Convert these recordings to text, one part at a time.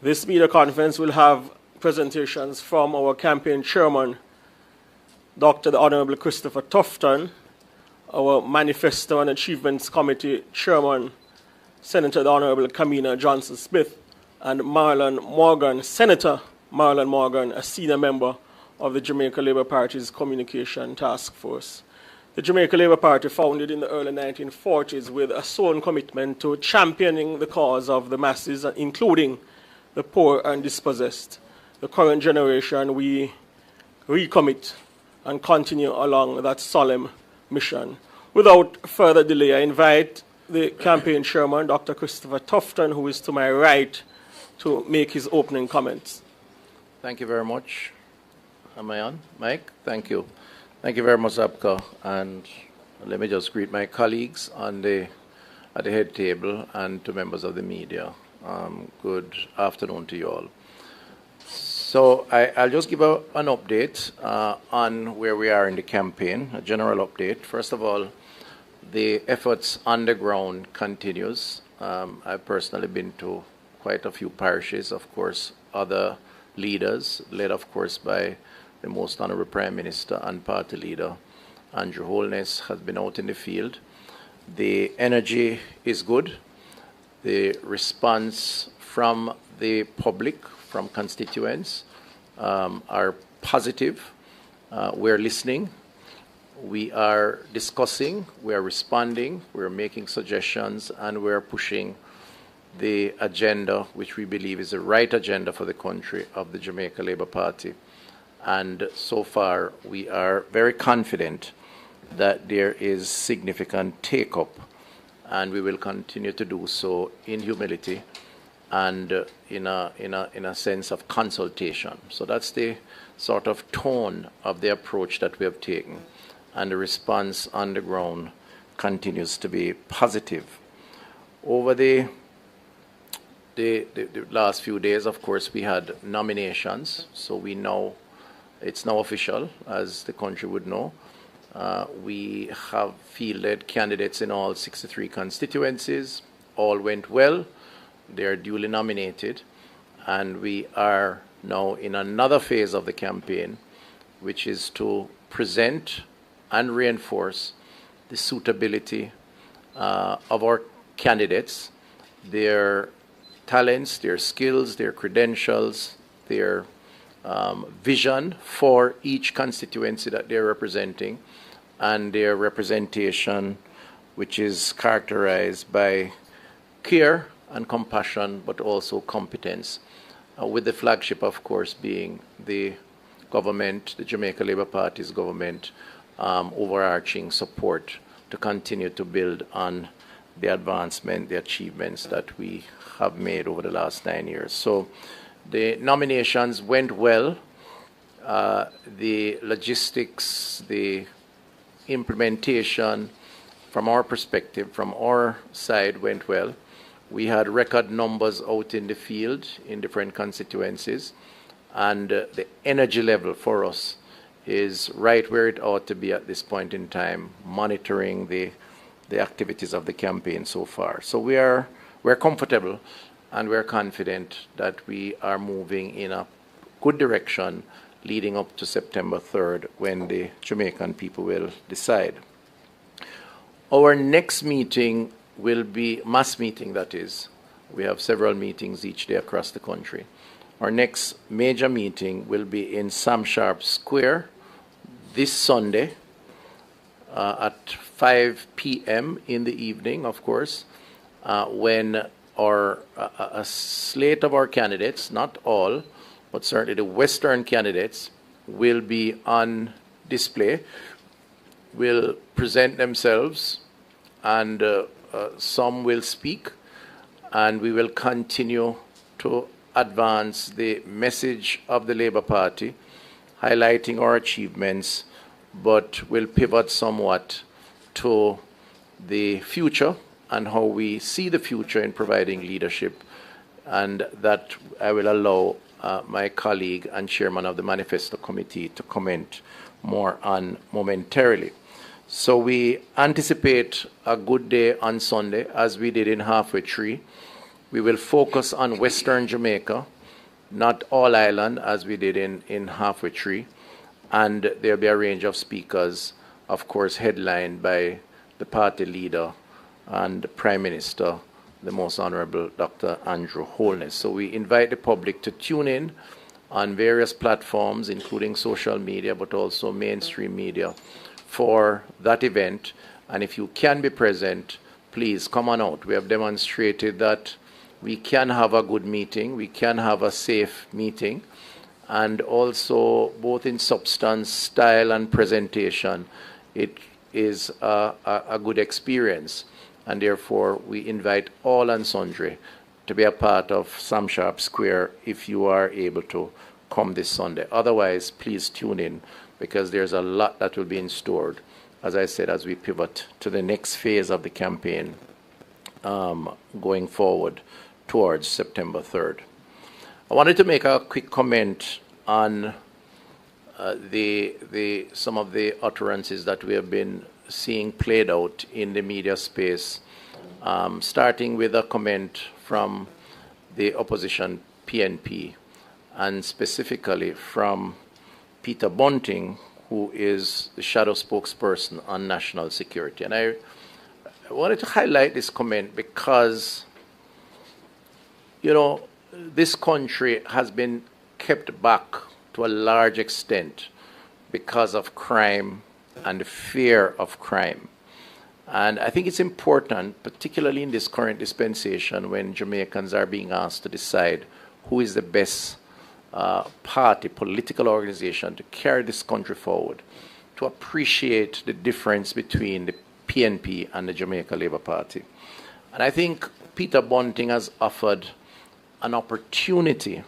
This media conference will have presentations from our campaign chairman, Dr. the Honorable Christopher Tufton, our Manifesto and Achievements Committee chairman, Senator the Honorable Kamina Johnson-Smith, and Marlon Morgan, Senator Marlon Morgan, a senior member of the Jamaica Labour Party's Communication Task Force. The Jamaica Labour Party, founded in the early 1940s with a sworn commitment to championing the cause of the masses, including the poor and dispossessed. The current generation, we recommit and continue along that solemn mission. Without further delay, I invite the campaign chairman, Dr. Christopher Tufton, who is to my right, to make his opening comments. Thank you very much. Am I on? Mike? Thank you. Thank you very much, Abka. And let me just greet my colleagues at the head table and to members of the media. Good afternoon to you all. So I'll just give an update on where we are in the campaign, a general update. First of all, the efforts on the ground continues. I've personally been to quite a few parishes, of course, other leaders, led of course by the Most Honorable Prime Minister and Party Leader Andrew Holness, has been out in the field. The energy is good. The response from the public, from constituents, are positive. We're listening. We are discussing. We are responding. We're making suggestions, and we're pushing the agenda, which we believe is the right agenda for the country, of the Jamaica Labour Party. And so far, we are very confident that there is significant take-up, and we will continue to do so in humility and in a sense of consultation. So that's the sort of tone of the approach that we have taken, and the response on the ground continues to be positive. Over the last few days, of course, we had nominations, so we know it's now official, as the country would know. We have fielded candidates in all 63 constituencies. All went well. They are duly nominated. And we are now in another phase of the campaign, which is to present and reinforce the suitability of our candidates, their talents, their skills, their credentials, their vision for each constituency that they're representing, and their representation, which is characterized by care and compassion, but also competence, with the flagship, of course, being the government, the Jamaica Labour Party's government, overarching support to continue to build on the advancement, the achievements that we have made over the last 9 years. So the nominations went well. The logistics, the implementation from our perspective, from our side, went well. We had record numbers out in the field in different constituencies, and the energy level for us is right where it ought to be at this point in time, monitoring the activities of the campaign so far. So we're comfortable, and we're confident that we are moving in a good direction leading up to September 3rd, when the Jamaican people will decide. Our next meeting will be mass meeting, that is. We have several meetings each day across the country. Our next major meeting will be in Sam Sharpe Square this Sunday at 5 p.m. in the evening, of course, when a slate of our candidates, not all, but certainly the Western candidates, will be on display, will present themselves, and some will speak, and we will continue to advance the message of the Labour Party, highlighting our achievements, but will pivot somewhat to the future and how we see the future in providing leadership, and that I will allow my colleague and chairman of the Manifesto Committee to comment more on momentarily. So we anticipate a good day on Sunday, as we did in Halfway Tree. We will focus on Western Jamaica, not all island as we did in Halfway Tree. And there'll be a range of speakers, of course, headlined by the party leader and the Prime Minister, the Most Honorable Dr. Andrew Holness. So we invite the public to tune in on various platforms, including social media, but also mainstream media, for that event. And if you can be present, please come on out. We have demonstrated that we can have a good meeting, we can have a safe meeting, and also both in substance, style, and presentation, it is a good experience. And therefore, we invite all and sundry to be a part of Sam Sharpe Square if you are able to come this Sunday. Otherwise, please tune in, because there's a lot that will be in store, as I said, as we pivot to the next phase of the campaign going forward towards September 3rd. I wanted to make a quick comment on some of the utterances that we have been seeing played out in the media space, starting with a comment from the opposition PNP, and specifically from Peter Bunting, who is the shadow spokesperson on national security. And I wanted to highlight this comment because, you know, this country has been kept back to a large extent because of crime and the fear of crime. And I think it's important, particularly in this current dispensation, when Jamaicans are being asked to decide who is the best party, political organization to carry this country forward, to appreciate the difference between the PNP and the Jamaica Labour Party. And I think Peter Bunting has offered an opportunity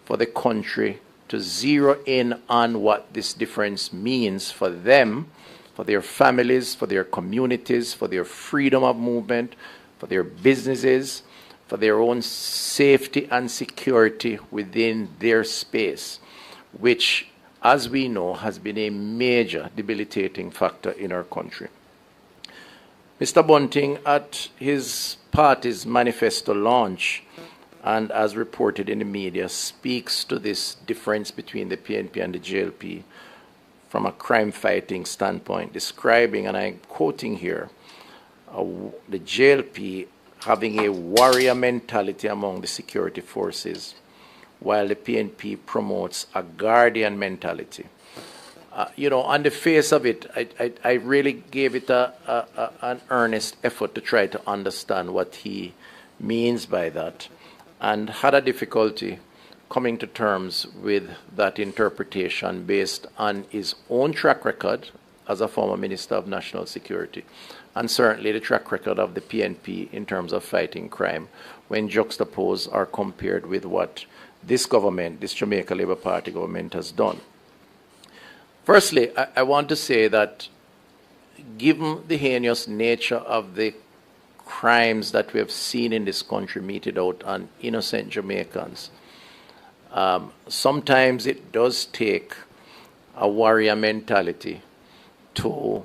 for the country to zero in on what this difference means for them, for their families, for their communities, for their freedom of movement, for their businesses, for their own safety and security within their space, which, as we know, has been a major debilitating factor in our country. Mr. Bunting, at his party's Manifesto launch, and as reported in the media, speaks to this difference between the PNP and the JLP from a crime-fighting standpoint, describing, and I'm quoting here, the JLP having a warrior mentality among the security forces, while the PNP promotes a guardian mentality. You know, on the face of it, I really gave it an earnest effort to try to understand what he means by that, and had a difficulty coming to terms with that interpretation based on his own track record as a former Minister of National Security, and certainly the track record of the PNP in terms of fighting crime, when juxtaposed or compared with what this government, this Jamaica Labour Party government, has done. Firstly, I want to say that given the heinous nature of the crimes that we have seen in this country meted out on innocent Jamaicans, sometimes it does take a warrior mentality to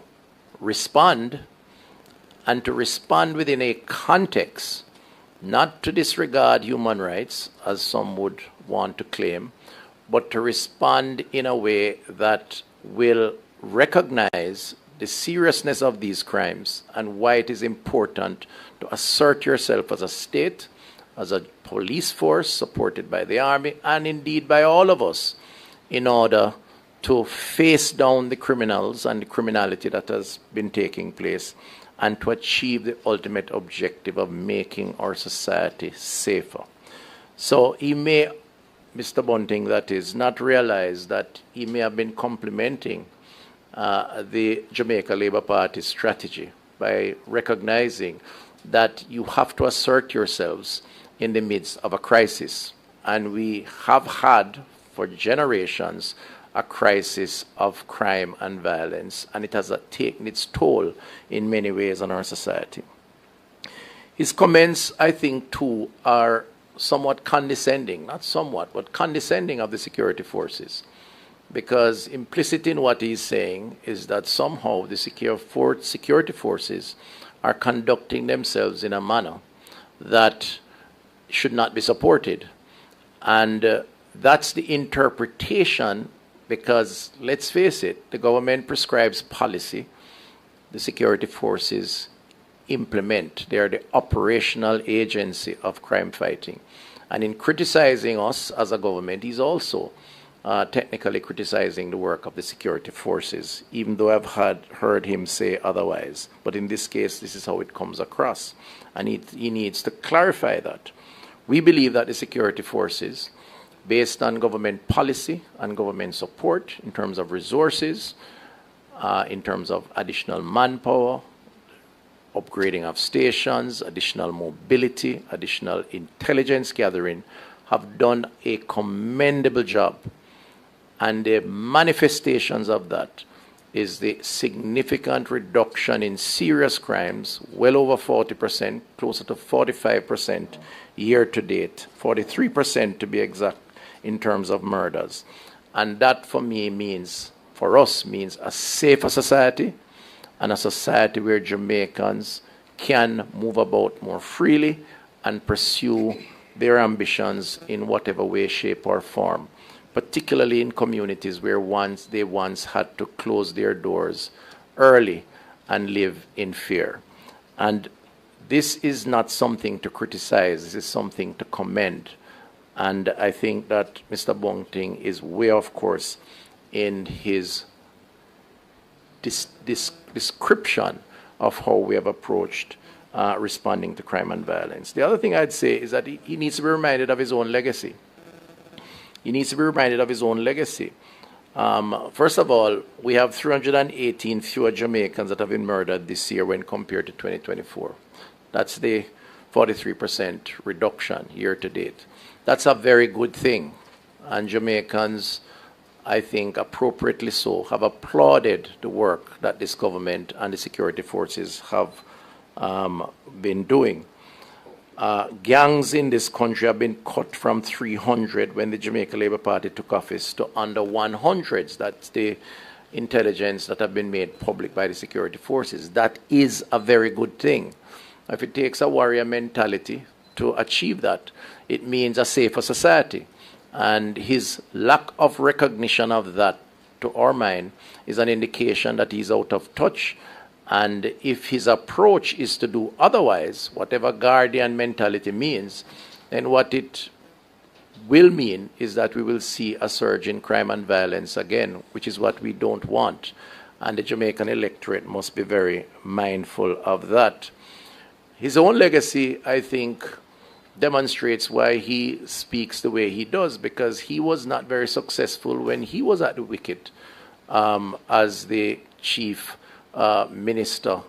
respond, and to respond within a context, not to disregard human rights, as some would want to claim, but to respond in a way that will recognize the seriousness of these crimes and why it is important to assert yourself as a state, as a police force supported by the army, and indeed by all of us, in order to face down the criminals and the criminality that has been taking place, and to achieve the ultimate objective of making our society safer. So he may, Mr. Bunting, that is, not realize that he may have been complementing the Jamaica Labour Party strategy by recognizing that you have to assert yourselves in the midst of a crisis. And we have had, for generations, a crisis of crime and violence, and it has taken its toll in many ways on our society. His comments, I think, too, are somewhat condescending, not somewhat, but condescending of the security forces, because implicit in what he's saying is that somehow the security forces are conducting themselves in a manner that should not be supported. And that's the interpretation, because let's face it, the government prescribes policy, the security forces implement. They are the operational agency of crime fighting. And in criticizing us as a government, he's also technically criticizing the work of the security forces, even though I've heard him say otherwise. But in this case, this is how it comes across. And he needs to clarify that. We believe that the security forces, based on government policy and government support in terms of resources, in terms of additional manpower, upgrading of stations, additional mobility, additional intelligence gathering, have done a commendable job. And the manifestations of that is the significant reduction in serious crimes, well over 40%, closer to 45% year to date, 43% to be exact, in terms of murders. And that for me means, for us, means a safer society, and a society where Jamaicans can move about more freely and pursue their ambitions in whatever way, shape, or form, particularly in communities where they once had to close their doors early and live in fear. And this is not something to criticize, this is something to commend. And I think that Mr. Bunting is way off course in his description of how we have approached responding to crime and violence. The other thing I'd say is that he needs to be reminded of his own legacy. He needs to be reminded of his own legacy. First of all, we have 318 fewer Jamaicans that have been murdered this year when compared to 2024. That's the 43% reduction year to date. That's a very good thing. And Jamaicans, I think appropriately so, have applauded the work that this government and the security forces have been doing. Gangs in this country have been cut from 300 when the Jamaica Labour Party took office to under 100s. That's the intelligence that have been made public by the security forces. That is a very good thing. If it takes a warrior mentality to achieve that, it means a safer society. And his lack of recognition of that, to our mind, is an indication that he's out of touch. And if his approach is to do otherwise, whatever guardian mentality means, then what it will mean is that we will see a surge in crime and violence again, which is what we don't want. And the Jamaican electorate must be very mindful of that. His own legacy, I think, demonstrates why he speaks the way he does, because he was not very successful when he was at the wicket as the chief minister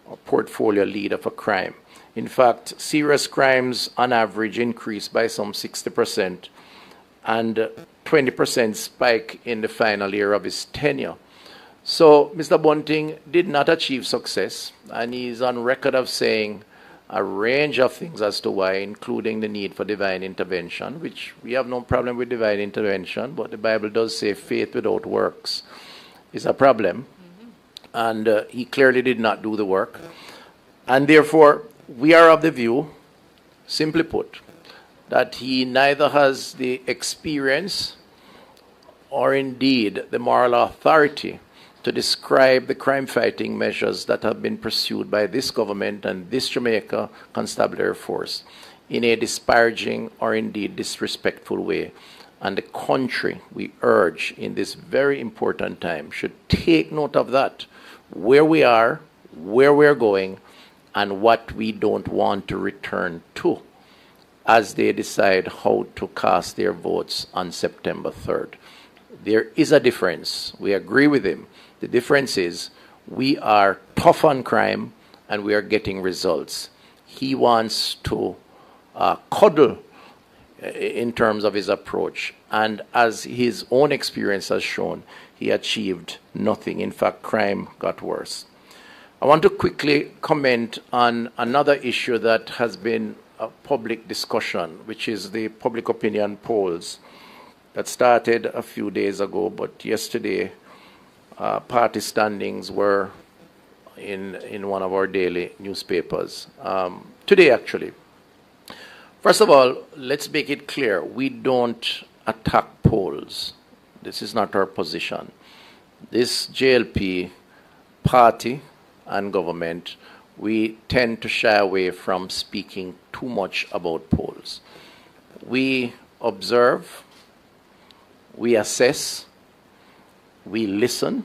or portfolio leader for crime. In fact, serious crimes on average increased by some 60% and 20% spike in the final year of his tenure. So Mr. Bunting did not achieve success, and he's on record of saying a range of things as to why, including the need for divine intervention, which we have no problem with divine intervention, but the Bible does say faith without works is a problem. And he clearly did not do the work. And therefore, we are of the view, simply put, that he neither has the experience or indeed the moral authority to describe the crime-fighting measures that have been pursued by this government and this Jamaica Constabulary Force in a disparaging or indeed disrespectful way. And the country, we urge in this very important time, should take note of that, where we are, where we're going, and what we don't want to return to as they decide how to cast their votes on September 3rd. There is a difference. We agree with him. The difference is we are tough on crime and we are getting results. He wants to cuddle in terms of his approach. And as his own experience has shown, he achieved nothing. In fact, crime got worse. I want to quickly comment on another issue that has been a public discussion, which is the public opinion polls that started a few days ago, but yesterday party standings were in one of our daily newspapers. Today, actually. First of all, let's make it clear, we don't attack polls. This is not our position. This JLP party and government, we tend to shy away from speaking too much about polls. We observe, we assess, we listen,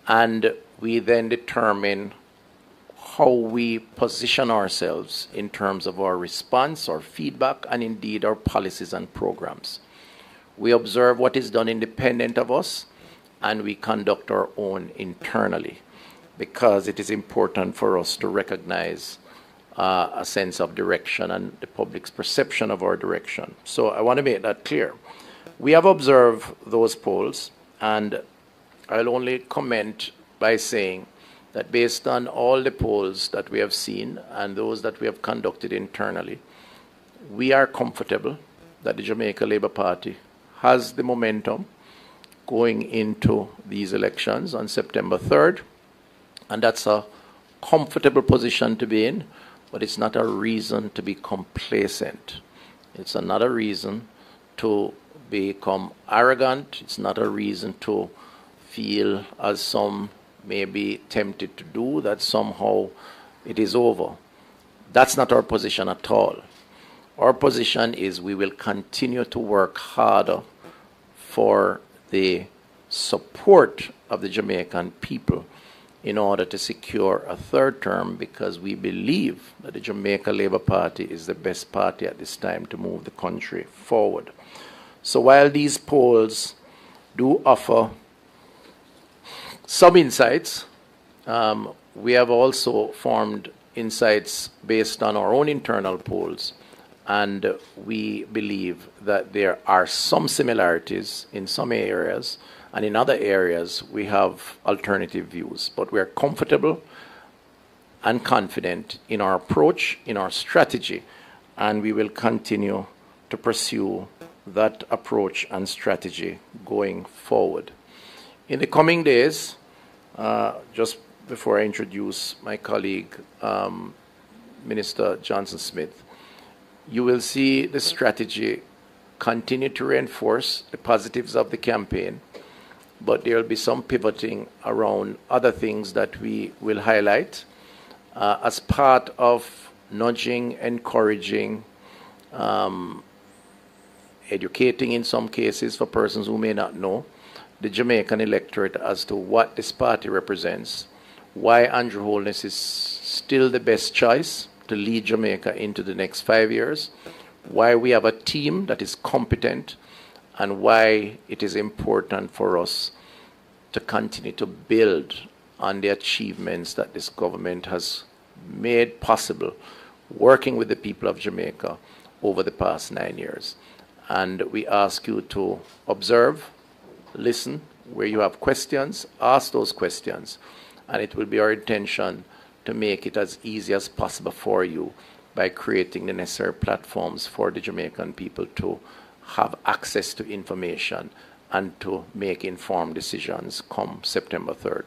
and we then determine how we position ourselves in terms of our response, our feedback, and indeed our policies and programs. We observe what is done independent of us, and we conduct our own internally, because it is important for us to recognize a sense of direction and the public's perception of our direction. So I want to make that clear. We have observed those polls, and I'll only comment by saying that based on all the polls that we have seen and those that we have conducted internally, we are comfortable that the Jamaica Labour Party has the momentum going into these elections on September 3rd, and that's a comfortable position to be in, but it's not a reason to be complacent. It's another reason to become arrogant. It's not a reason to feel, as some may be tempted to do, that somehow it is over. That's not our position at all. Our position is we will continue to work harder for the support of the Jamaican people in order to secure a third term, because we believe that the Jamaica Labour Party is the best party at this time to move the country forward. So while these polls do offer some insights, we have also formed insights based on our own internal polls, and we believe that there are some similarities in some areas, and in other areas we have alternative views. But we are comfortable and confident in our approach, in our strategy, and we will continue to pursue that approach and strategy going forward. In the coming days, just before I introduce my colleague, Minister Johnson Smith, you will see the strategy continue to reinforce the positives of the campaign, but there will be some pivoting around other things that we will highlight as part of nudging, encouraging, educating in some cases for persons who may not know the Jamaican electorate as to what this party represents, why Andrew Holness is still the best choice to lead Jamaica into the next 5 years, why we have a team that is competent, and why it is important for us to continue to build on the achievements that this government has made possible, working with the people of Jamaica over the past 9 years. And we ask you to observe, listen. Where you have questions, ask those questions. And it will be our intention to make it as easy as possible for you by creating the necessary platforms for the Jamaican people to have access to information and to make informed decisions come September 3rd.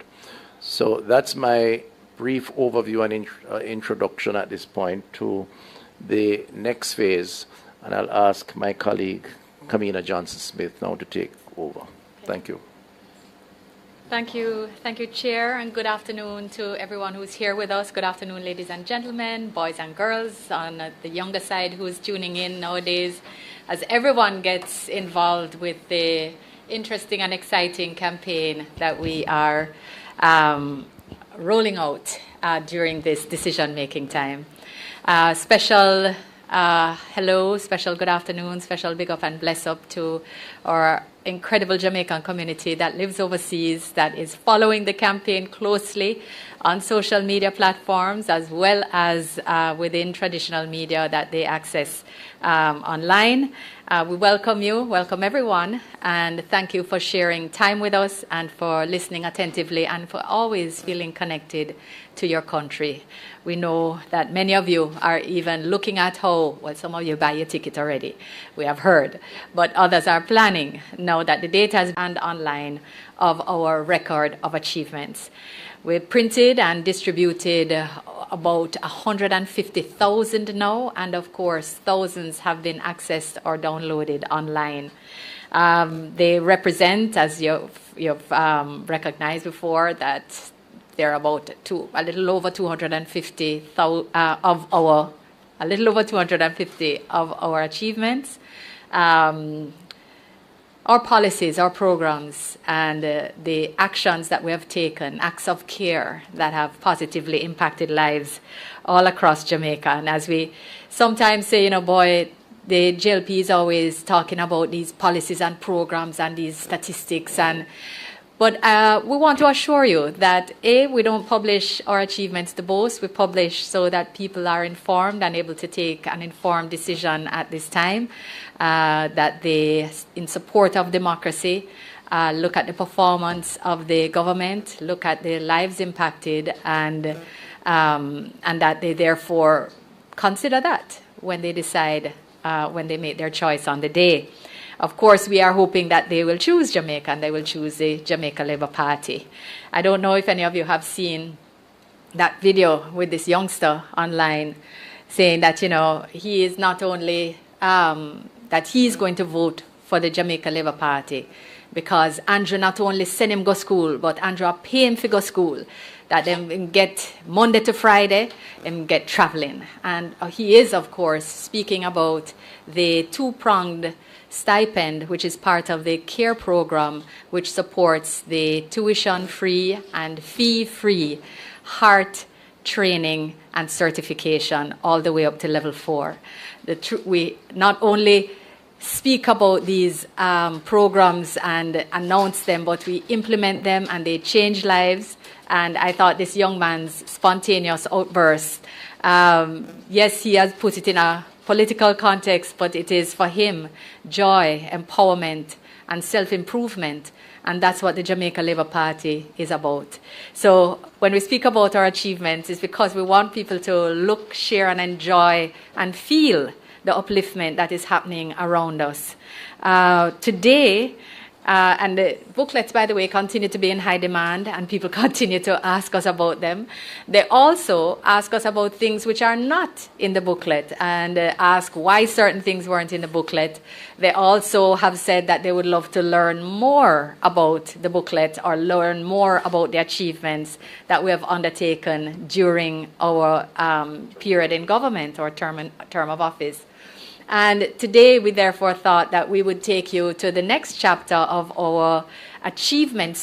So that's my brief overview and introduction at this point to the next phase. And I'll ask my colleague, Kamina Johnson-Smith, now to take over. Thank you. Thank you, Chair, and good afternoon to everyone who's here with us. Good afternoon, ladies and gentlemen, boys and girls on the younger side who's tuning in nowadays, as everyone gets involved with the interesting and exciting campaign that we are rolling out during this decision-making time. Special hello, special good afternoon, special big up and bless up to our incredible Jamaican community that lives overseas, that is following the campaign closely on social media platforms as well as within traditional media that they access online. We welcome you, welcome everyone, and thank you for sharing time with us and for listening attentively and for always feeling connected to your country. We know that many of you are even looking at how, well, some of you buy your ticket already, we have heard, but others are planning now now that the data is and online of our record of achievements. We printed and distributed about 150,000 now, and of course, thousands have been accessed or downloaded online. They represent, as you've recognized before, that they're about a little over 250 of our achievements. Our policies, our programs, and the actions that we have taken, acts of care that have positively impacted lives all across Jamaica. And as we sometimes say, boy, the JLP is always talking about these policies and programs and these statistics. But we want to assure you that, A, we don't publish our achievements to boast. We publish so that people are informed and able to take an informed decision at this time, that they, in support of democracy, look at the performance of the government, look at the lives impacted, and that they therefore consider that when they decide, when they make their choice on the day. Of course, we are hoping that they will choose Jamaica and they will choose the Jamaica Labour Party. I don't know if any of you have seen that video with this youngster online saying that, he is not only, that he's going to vote for the Jamaica Labour Party because Andrew not only send him go school, but Andrew pay him to go school, that them get Monday to Friday, and get traveling. And he is, of course, speaking about the two-pronged stipend, which is part of the CARE program, which supports the tuition-free and fee-free heart training and certification all the way up to level 4. We not only speak about these programs and announce them, but we implement them and they change lives. And I thought this young man's spontaneous outburst, yes, he has put it in a political context, but it is for him joy, empowerment, and self-improvement. And that's what the Jamaica Labour Party is about. So when we speak about our achievements, it's because we want people to look, share, and enjoy and feel the upliftment that is happening around us. Today, and the booklets, by the way, continue to be in high demand, and people continue to ask us about them. They also ask us about things which are not in the booklet and ask why certain things weren't in the booklet. They also have said that they would love to learn more about the booklet or learn more about the achievements that we have undertaken during our period in government or term of office. And today we therefore thought that we would take you to the next chapter of our achievement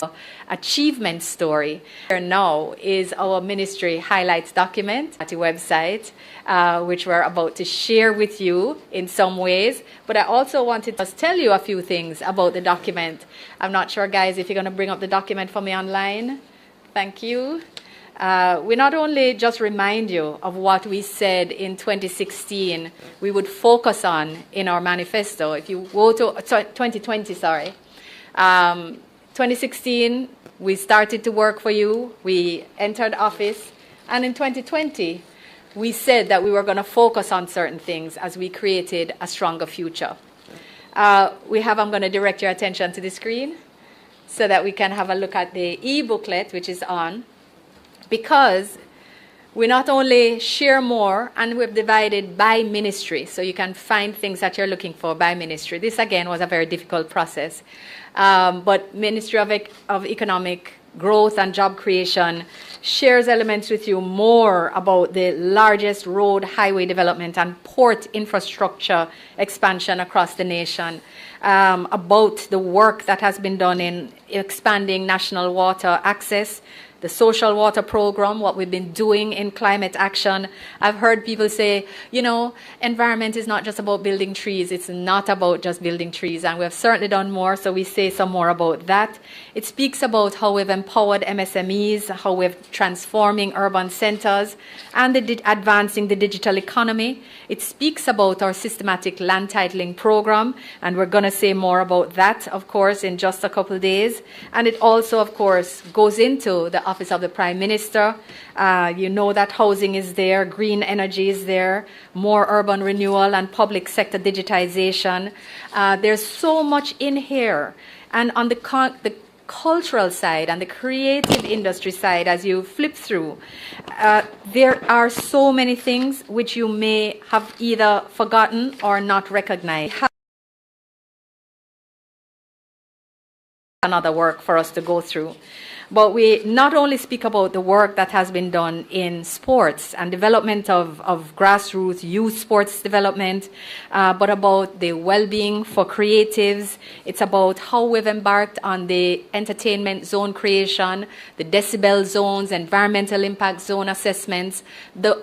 story. Here now is our ministry highlights document at the website, which we're about to share with you in some ways. But I also wanted to tell you a few things about the document. I'm not sure, guys, if you're going to bring up the document for me online. Thank you. We not only just remind you of what we said in 2016 we would focus on in our manifesto. If you go to 2020, 2016, we started to work for you. We entered office. And in 2020, we said that we were going to focus on certain things as we created a stronger future. I'm going to direct your attention to the screen so that we can have a look at the e-booklet, which is on. Because we not only share more, and we've divided by ministry, so you can find things that you're looking for by ministry. This, again, was a very difficult process. But Ministry of Economic Growth and Job Creation shares elements with you more about the largest road, highway development, and port infrastructure expansion across the nation, about the work that has been done in expanding national water access, the social water program, what we've been doing in climate action. I've heard people say, environment is not just about building trees. It's not about just building trees. And we have certainly done more, so we say some more about that. It speaks about how we've empowered MSMEs, how we're transforming urban centers, and advancing the digital economy. It speaks about our systematic land titling program, and we're going to say more about that, of course, in just a couple of days. And it also, of course, goes into the Office of the Prime Minister. You know that housing is there, green energy is there, more urban renewal and public sector digitization. There's so much in here. And on the cultural side and the creative industry side, as you flip through, there are so many things which you may have either forgotten or not recognized. Another work for us to go through. But we not only speak about the work that has been done in sports and development of grassroots youth sports development, but about the well-being for creatives. It's about how we've embarked on the entertainment zone creation, the decibel zones, environmental impact zone assessments,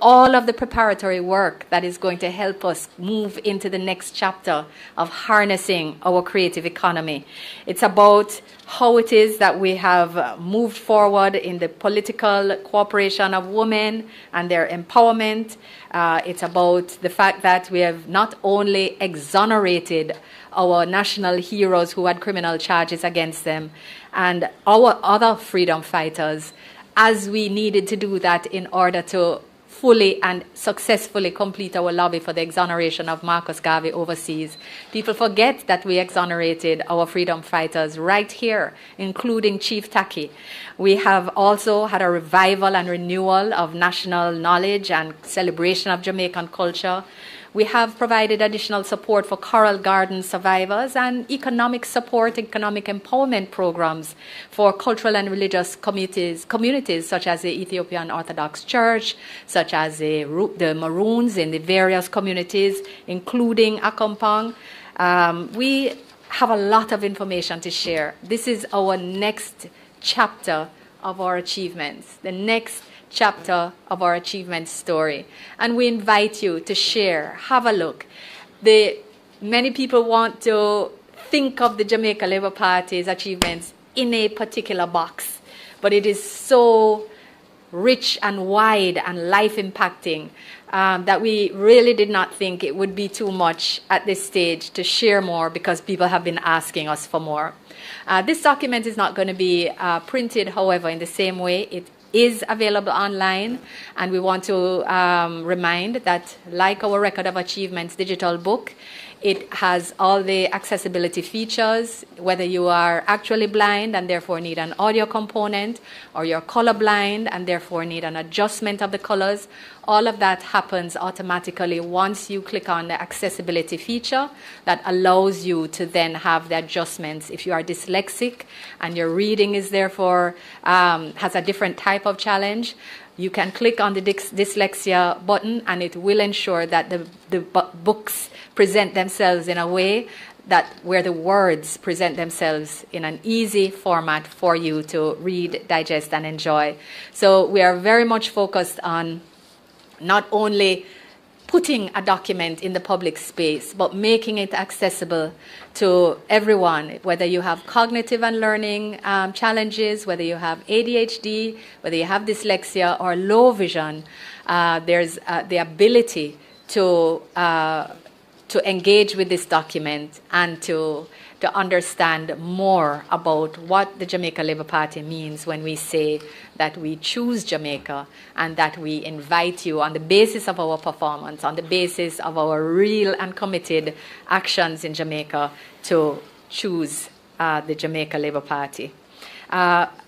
all of the preparatory work that is going to help us move into the next chapter of harnessing our creative economy. It's about how it is that we have moved forward in the political cooperation of women and their empowerment. It's about the fact that we have not only exonerated our national heroes who had criminal charges against them and our other freedom fighters, as we needed to do that in order to fully and successfully complete our lobby for the exoneration of Marcus Garvey overseas. People forget that we exonerated our freedom fighters right here, including Chief Taki. We have also had a revival and renewal of national knowledge and celebration of Jamaican culture. We have provided additional support for coral garden survivors and economic support, economic empowerment programs for cultural and religious communities such as the Ethiopian Orthodox Church, such as the Maroons in the various communities, including Akompong. We have a lot of information to share. This is our next chapter of our achievements, the next chapter of our achievement story. And we invite you to share, have a look. Many people want to think of the Jamaica Labour Party's achievements in a particular box, but it is so rich and wide and life-impacting that we really did not think it would be too much at this stage to share more because people have been asking us for more. This document is not going to be printed, however, in the same way. It is available online, and we want to remind that, like our Record of Achievements digital book, it has all the accessibility features, whether you are actually blind and therefore need an audio component, or you're colorblind and therefore need an adjustment of the colors. All of that happens automatically once you click on the accessibility feature that allows you to then have the adjustments. If you are dyslexic and your reading is therefore has a different type of challenge, you can click on the dyslexia button and it will ensure that the books present themselves in a way that where the words present themselves in an easy format for you to read, digest, and enjoy. So we are very much focused on not only putting a document in the public space, but making it accessible to everyone, whether you have cognitive and learning challenges, whether you have ADHD, whether you have dyslexia or low vision. There's the ability to engage with this document and to understand more about what the Jamaica Labour Party means when we say that we choose Jamaica and that we invite you on the basis of our performance, on the basis of our real and committed actions in Jamaica to choose the Jamaica Labour Party.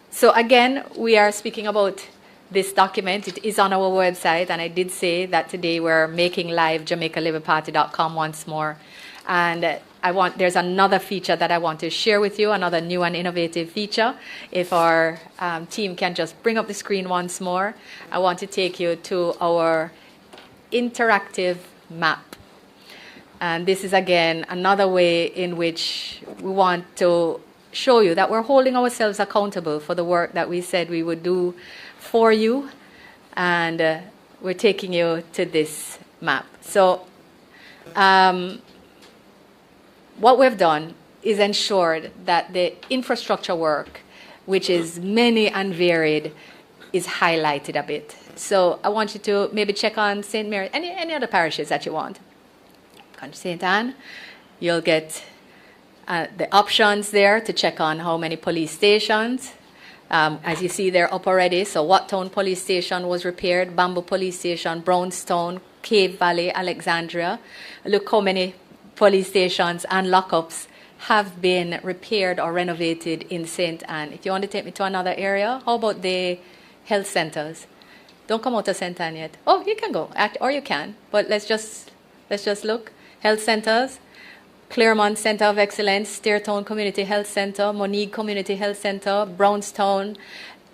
So again, we are speaking about this document. It is on our website, and I did say that today we're making live JamaicaLabourParty.com once more. And there's another feature that I want to share with you, another new and innovative feature. If our team can just bring up the screen once more, I want to take you to our interactive map. And this is, again, another way in which we want to show you that we're holding ourselves accountable for the work that we said we would do for you, and we're taking you to this map. So what we've done is ensured that the infrastructure work, which is many and varied, is highlighted a bit. So I want you to maybe check on St. Mary, any other parishes that you want. Come to St. Anne, you'll get the options there to check on how many police stations. As you see, they're up already. So Wattown Police Station was repaired, Bamboo Police Station, Brownstown, Cave Valley, Alexandria. Look how many police stations and lockups have been repaired or renovated in St. Anne. If you want to take me to another area, how about the health centers? Don't come out of St. Anne yet. Oh, you can go, or you can, but let's just look. Health centers, Claremont Center of Excellence, Steartown Community Health Center, Monique Community Health Center, Brownstown,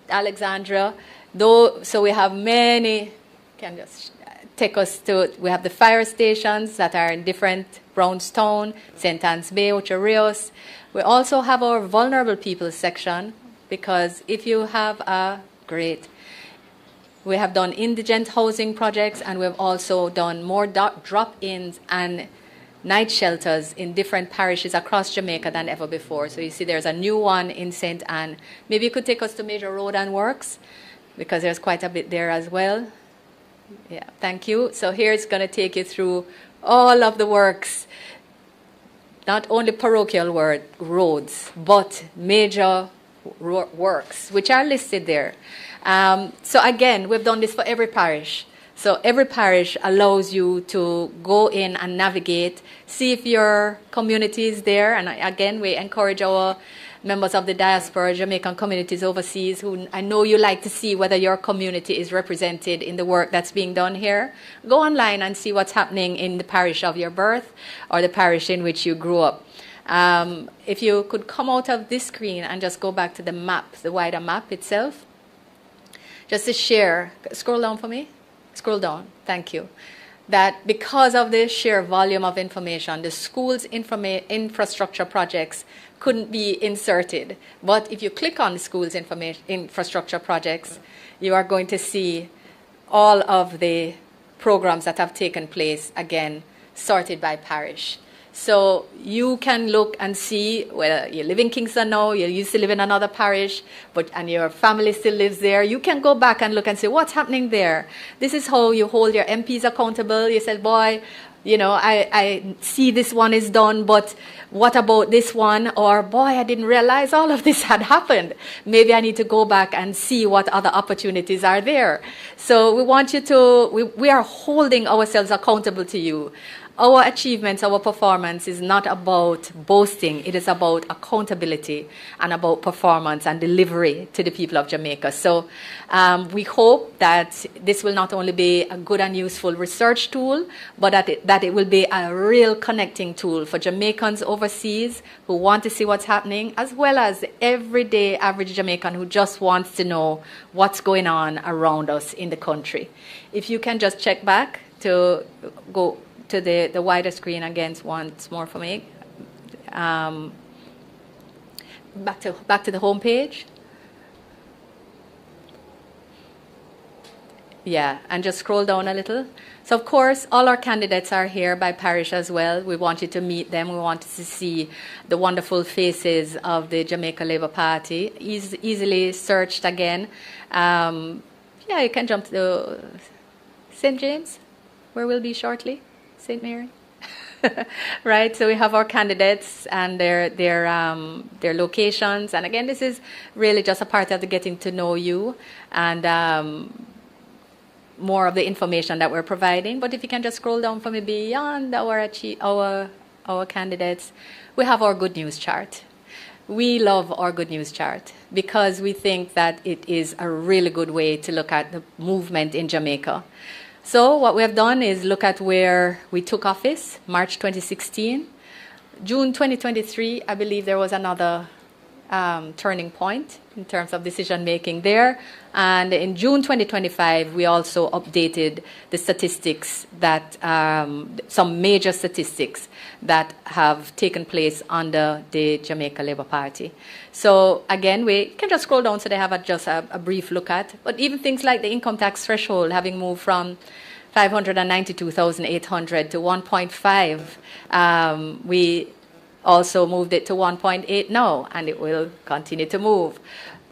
Alexandria. So we have many, can just take us to, we have the fire stations that are in different, Brownstown, St. Anne's Bay, Ocho Rios. We also have our vulnerable people section, because if you have we have done indigent housing projects, and we've also done more drop-ins and night shelters in different parishes across Jamaica than ever before. So you see there's a new one in St. Anne. Maybe you could take us to Major Road and Works, because there's quite a bit there as well. Yeah, thank you. So here it's going to take you through all of the works, not only parochial roads, but major works, which are listed there. So again, we've done this for every parish. So every parish allows you to go in and navigate, see if your community is there. And again, we encourage our members of the diaspora, Jamaican communities overseas, who I know you like to see whether your community is represented in the work that's being done here. Go online and see what's happening in the parish of your birth or the parish in which you grew up. If you could come out of this screen and just go back to the map, the wider map itself, just to share. Scroll down for me. Scroll down. Thank you. That because of the sheer volume of information, the school's infrastructure projects couldn't be inserted. But if you click on the school's infrastructure projects, you are going to see all of the programs that have taken place, again, sorted by parish. So you can look and see whether you live in Kingston now, you used to live in another parish, and your family still lives there. You can go back and look and say, what's happening there? This is how you hold your MPs accountable. You said, boy, you know, I see this one is done, but what about this one? Or, boy, I didn't realize all of this had happened. Maybe I need to go back and see what other opportunities are there. So we want you to, we are holding ourselves accountable to you. Our achievements, our performance is not about boasting. It is about accountability and about performance and delivery to the people of Jamaica. So we hope that this will not only be a good and useful research tool, but that it will be a real connecting tool for Jamaicans overseas who want to see what's happening, as well as the everyday average Jamaican who just wants to know what's going on around us in the country. If you can just check back to go to the wider screen again once more for me. Back to the home page. Yeah, and just scroll down a little. So of course, all our candidates are here by parish as well. We want you to meet them. We want to see the wonderful faces of the Jamaica Labour Party. Easily searched again. Yeah, you can jump to St. James, where we'll be shortly. St. Mary, right? So we have our candidates and their locations. And again, this is really just a part of the getting to know you and more of the information that we're providing. But if you can just scroll down for me beyond our candidates, we have our good news chart. We love our good news chart because we think that it is a really good way to look at the movement in Jamaica. So what we have done is look at where we took office, March 2016. June 2023, I believe there was another turning point in terms of decision-making there. And in June 2025, we also updated the statistics that, some major statistics that have taken place under the Jamaica Labour Party. So again, we can just scroll down so they have just a brief look at. But even things like the income tax threshold having moved from 592,800 to 1.5, we also moved it to 1.8 now, and it will continue to move.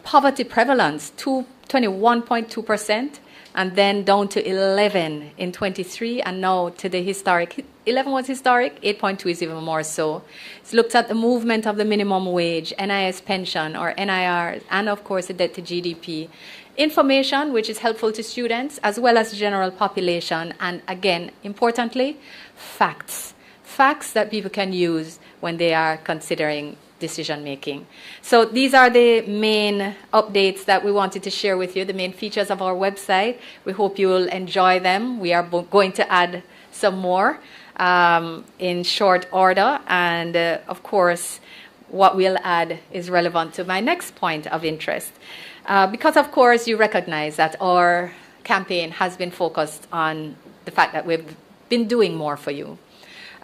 Poverty prevalence, 21.2% and then down to 11 in 23, and now to the historic. 11 was historic, 8.2 is even more so. It's looked at the movement of the minimum wage, NIS pension or NIR, and of course the debt to GDP. Information, which is helpful to students as well as the general population, and again, importantly, facts. Facts that people can use when they are considering decision making. So these are the main updates that we wanted to share with you, the main features of our website. We hope you will enjoy them. We are going to add some more in short order, and of course what we'll add is relevant to my next point of interest, because of course you recognize that our campaign has been focused on the fact that we've been doing more for you.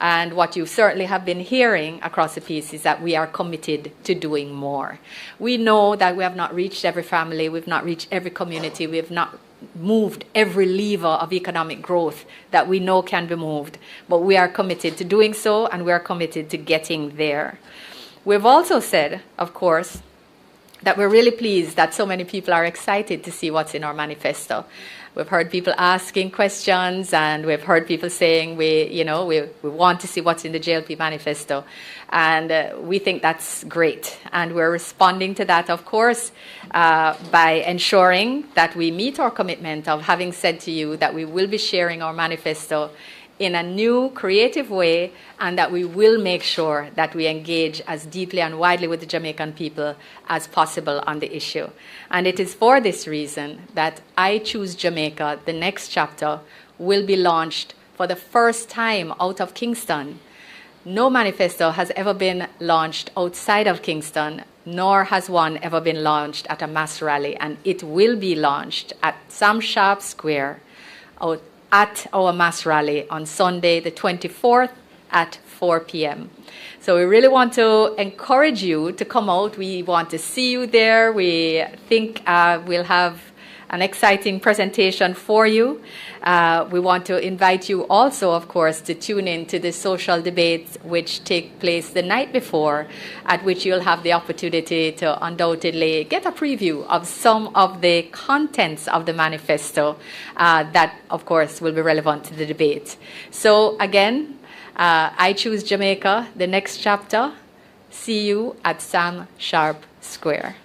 And what you certainly have been hearing across the piece is that we are committed to doing more. We know that we have not reached every family, we've not reached every community, we have not moved every lever of economic growth that we know can be moved, but we are committed to doing so, and we are committed to getting there. We've also said, of course, that we're really pleased that so many people are excited to see what's in our manifesto. We've heard people asking questions, and we've heard people saying we want to see what's in the JLP manifesto, and we think that's great. And we're responding to that, of course, by ensuring that we meet our commitment of having said to you that we will be sharing our manifesto in a new, creative way, and that we will make sure that we engage as deeply and widely with the Jamaican people as possible on the issue. And it is for this reason that I Choose Jamaica, the next chapter, will be launched for the first time out of Kingston. No manifesto has ever been launched outside of Kingston, nor has one ever been launched at a mass rally, and it will be launched at Sam Sharpe Square at our mass rally on Sunday, the 24th at 4 p.m. So we really want to encourage you to come out. We want to see you there. We think we'll have an exciting presentation for you. We want to invite you also, of course, to tune in to the social debates which take place the night before, at which you'll have the opportunity to undoubtedly get a preview of some of the contents of the manifesto that, of course, will be relevant to the debate. So again, I Choose Jamaica, the next chapter. See you at Sam Sharpe Square.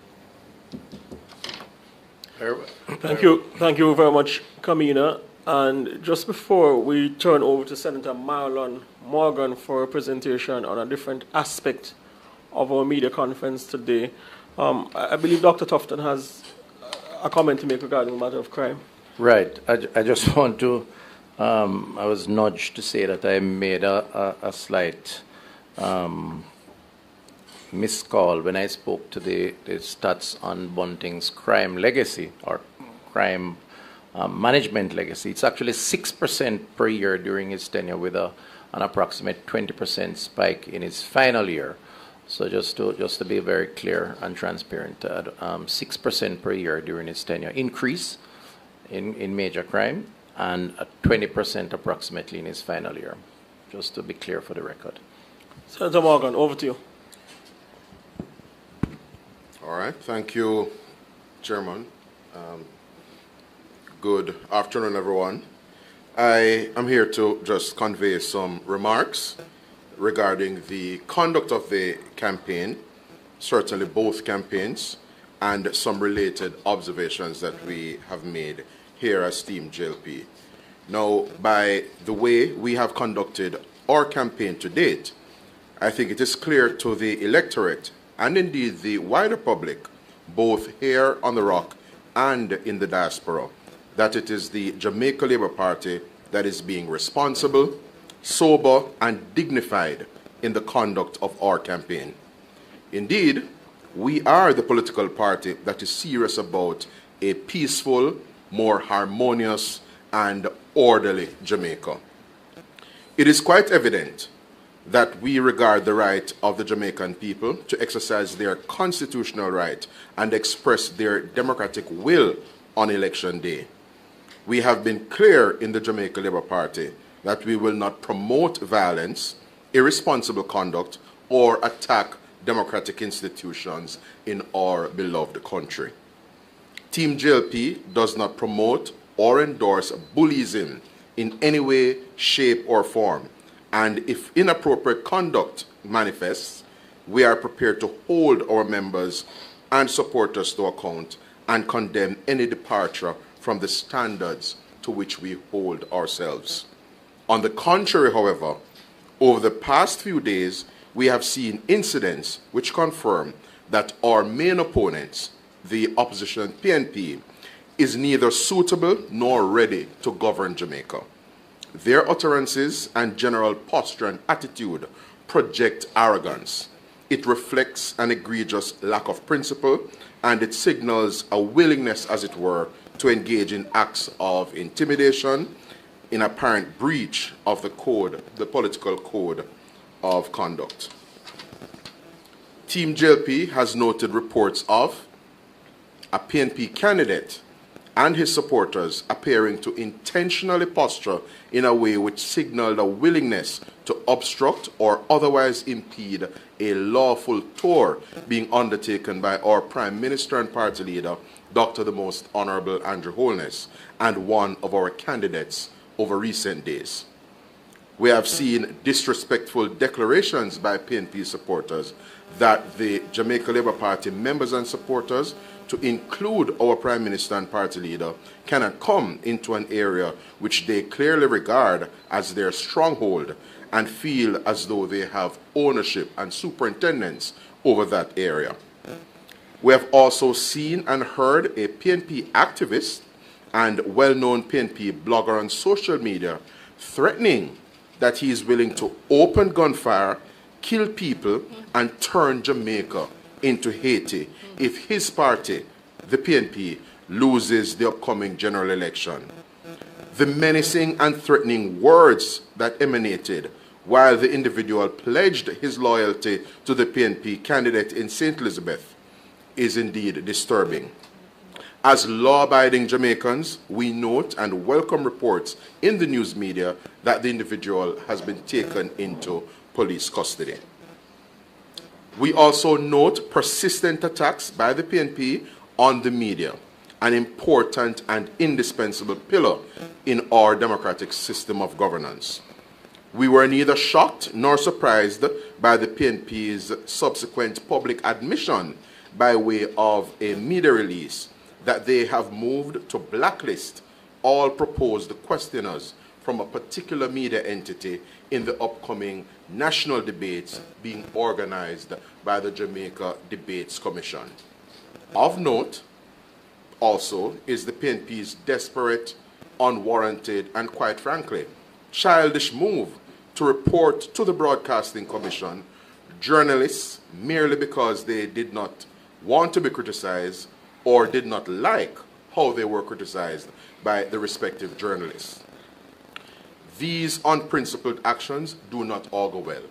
Thank you very much, Kamina. And just before we turn over to Senator Marlon Morgan for a presentation on a different aspect of our media conference today, I believe Dr. Tufton has a comment to make regarding the matter of crime. Right. I just want to, I was nudged to say that I made a slight miscall when I spoke to the stats on Bunting's crime legacy or crime management legacy. It's actually 6% per year during his tenure, with an approximate 20% spike in his final year. So just to be very clear and transparent, 6% per year during his tenure increase in major crime, and 20% approximately in his final year. Just to be clear for the record. Senator Morgan, over to you. All right, thank you, Chairman. Good afternoon, everyone. I am here to just convey some remarks regarding the conduct of the campaign, certainly both campaigns, and some related observations that we have made here as Team JLP. Now, by the way we have conducted our campaign to date, I think it is clear to the electorate and indeed the wider public, both here on the Rock and in the diaspora, that it is the Jamaica Labour Party that is being responsible, sober, and dignified in the conduct of our campaign. Indeed, we are the political party that is serious about a peaceful, more harmonious, and orderly Jamaica. It is quite evident that we regard the right of the Jamaican people to exercise their constitutional right and express their democratic will on election day. We have been clear in the Jamaica Labour Party that we will not promote violence, irresponsible conduct, or attack democratic institutions in our beloved country. Team JLP does not promote or endorse bullyism in any way, shape, or form. And if inappropriate conduct manifests, we are prepared to hold our members and supporters to account and condemn any departure from the standards to which we hold ourselves. On the contrary, however, over the past few days, we have seen incidents which confirm that our main opponents, the opposition PNP, is neither suitable nor ready to govern Jamaica. Their utterances and general posture and attitude project arrogance. It reflects an egregious lack of principle, and it signals a willingness, as it were, to engage in acts of intimidation in apparent breach of the code, the political code of conduct. Team JLP has noted reports of a PNP candidate and his supporters appearing to intentionally posture in a way which signaled a willingness to obstruct or otherwise impede a lawful tour being undertaken by our Prime Minister and Party Leader, Dr. the Most Honorable Andrew Holness, and one of our candidates over recent days. We have seen disrespectful declarations by PNP supporters that the Jamaica Labour Party members and supporters, to include our Prime Minister and Party Leader, cannot come into an area which they clearly regard as their stronghold and feel as though they have ownership and superintendence over that area. We have also seen and heard a PNP activist and well-known PNP blogger on social media threatening that he is willing to open gunfire, kill people, and turn Jamaica into Haiti if his party, the PNP, loses the upcoming general election. The menacing and threatening words that emanated while the individual pledged his loyalty to the PNP candidate in St. Elizabeth is indeed disturbing. As law-abiding Jamaicans, we note and welcome reports in the news media that the individual has been taken into police custody. We also note persistent attacks by the PNP on the media, an important and indispensable pillar in our democratic system of governance. We were neither shocked nor surprised by the PNP's subsequent public admission by way of a media release that they have moved to blacklist all proposed questioners from a particular media entity in the upcoming national debates being organized by the Jamaica Debates Commission. Of note, also, is the PNP's desperate, unwarranted, and quite frankly, childish move to report to the Broadcasting Commission journalists merely because they did not want to be criticized or did not like how they were criticized by the respective journalists. These unprincipled actions do not augur well,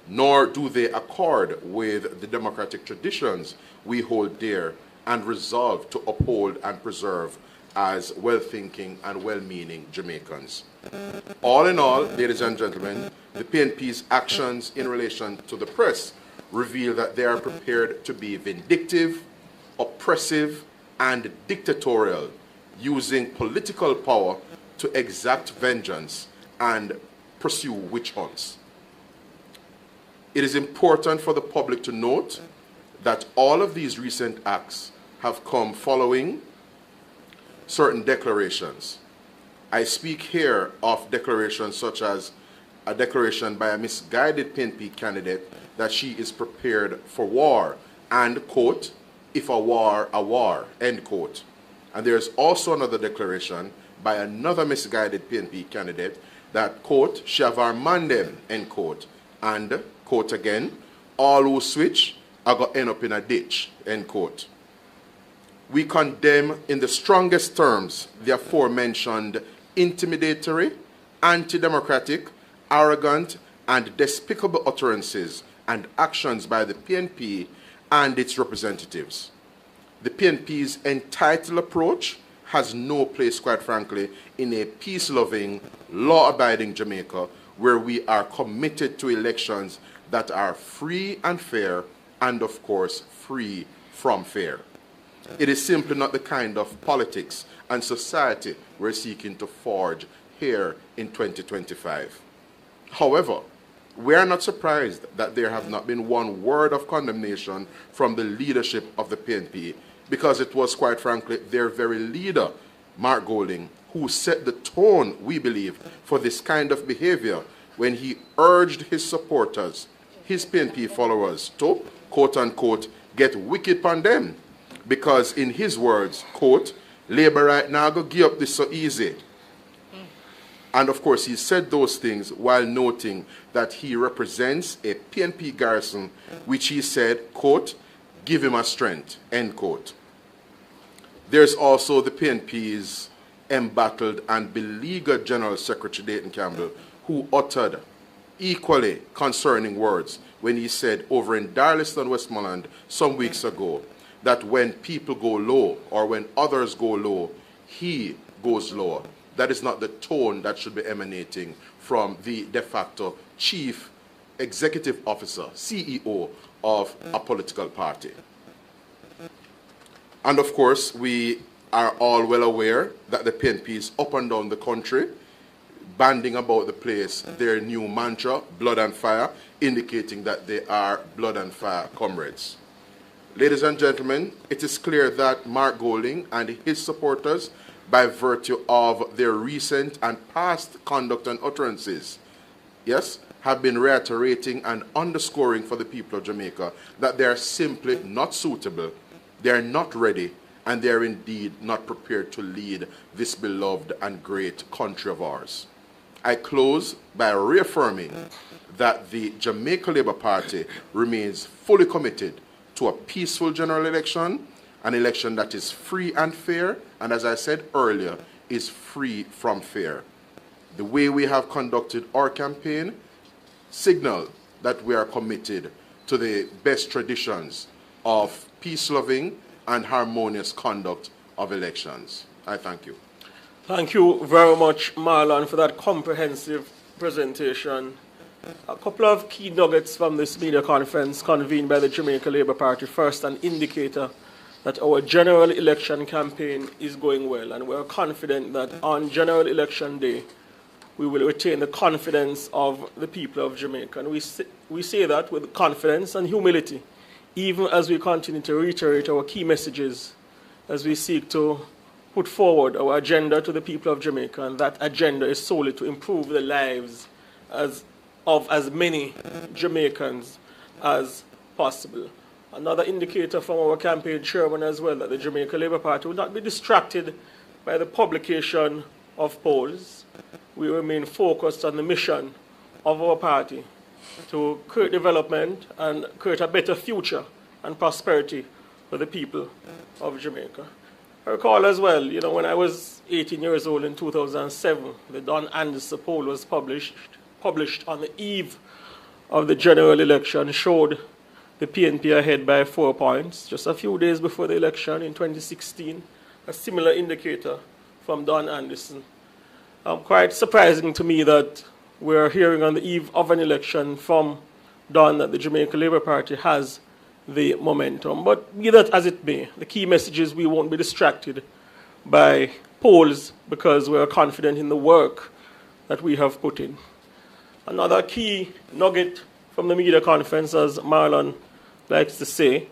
nor do they accord with the democratic traditions we hold dear and resolve to uphold and preserve as well-thinking and well-meaning Jamaicans. All in all, ladies and gentlemen, the PNP's actions in relation to the press reveal that they are prepared to be vindictive, oppressive, and dictatorial, using political power to exact vengeance and pursue witch hunts. It is important for the public to note that all of these recent acts have come following certain declarations. I speak here of declarations such as a declaration by a misguided PNP candidate that she is prepared for war and, quote, if a war, end quote. And there's also another declaration by another misguided PNP candidate that, quote, she have our man them, end quote, and, quote again, all who switch are going to end up in a ditch, end quote. We condemn in the strongest terms the aforementioned intimidatory, anti-democratic, arrogant, and despicable utterances and actions by the PNP and its representatives. The PNP's entitled approach has no place, quite frankly, in a peace-loving, law-abiding Jamaica where we are committed to elections that are free and fair and, of course, free from fear. It is simply not the kind of politics and society we're seeking to forge here in 2025. However, we are not surprised that there have not been one word of condemnation from the leadership of the PNP, because it was, quite frankly, their very leader, Mark Golding, who set the tone, we believe, for this kind of behavior when he urged his supporters, his PNP followers, to, quote-unquote, get wicked upon them. Because in his words, quote, Labour right now go give up this so easy. And of course, he said those things while noting that he represents a PNP garrison, which he said, quote, give him a strength, end quote. There's also the PNP's embattled and beleaguered General Secretary Dayton Campbell, who uttered equally concerning words when he said over in Darlaston, Westmoreland, some weeks ago, that when people go low or when others go low, he goes lower. That is not the tone that should be emanating from the de facto chief executive officer, CEO of a political party. And of course, we are all well aware that the PNP is up and down the country, banding about the place their new mantra, blood and fire, indicating that they are blood and fire comrades. Ladies and gentlemen, it is clear that Mark Golding and his supporters, by virtue of their recent and past conduct and utterances, yes, have been reiterating and underscoring for the people of Jamaica that they are simply not suitable, they are not ready, and they are indeed not prepared to lead this beloved and great country of ours. I close by reaffirming that the Jamaica Labour Party remains fully committed to a peaceful general election, an election that is free and fair, and as I said earlier, is free from fear. The way we have conducted our campaign signals that we are committed to the best traditions of peace-loving and harmonious conduct of elections. I thank you. Thank you very much, Marlon, for that comprehensive presentation. A couple of key nuggets from this media conference convened by the Jamaica Labour Party. First, an indicator that our general election campaign is going well, and we're confident that on general election day, we will retain the confidence of the people of Jamaica. And we say that with confidence and humility, even as we continue to reiterate our key messages as we seek to put forward our agenda to the people of Jamaica, and that agenda is solely to improve the lives of as many Jamaicans as possible. Another indicator from our campaign chairman as well, that the Jamaica Labour Party will not be distracted by the publication of polls. We remain focused on the mission of our party to create development and create a better future and prosperity for the people of Jamaica. I recall as well, when I was 18 years old in 2007, the Don Anderson poll was published on the eve of the general election, showed the PNP ahead by 4 points. Just a few days before the election in 2016, a similar indicator from Don Anderson. Quite surprising to me that we're hearing on the eve of an election from Don that the Jamaica Labour Party has the momentum. But be that as it may, the key message is we won't be distracted by polls because we're confident in the work that we have put in. Another key nugget from the media conference, as Marlon likes to say,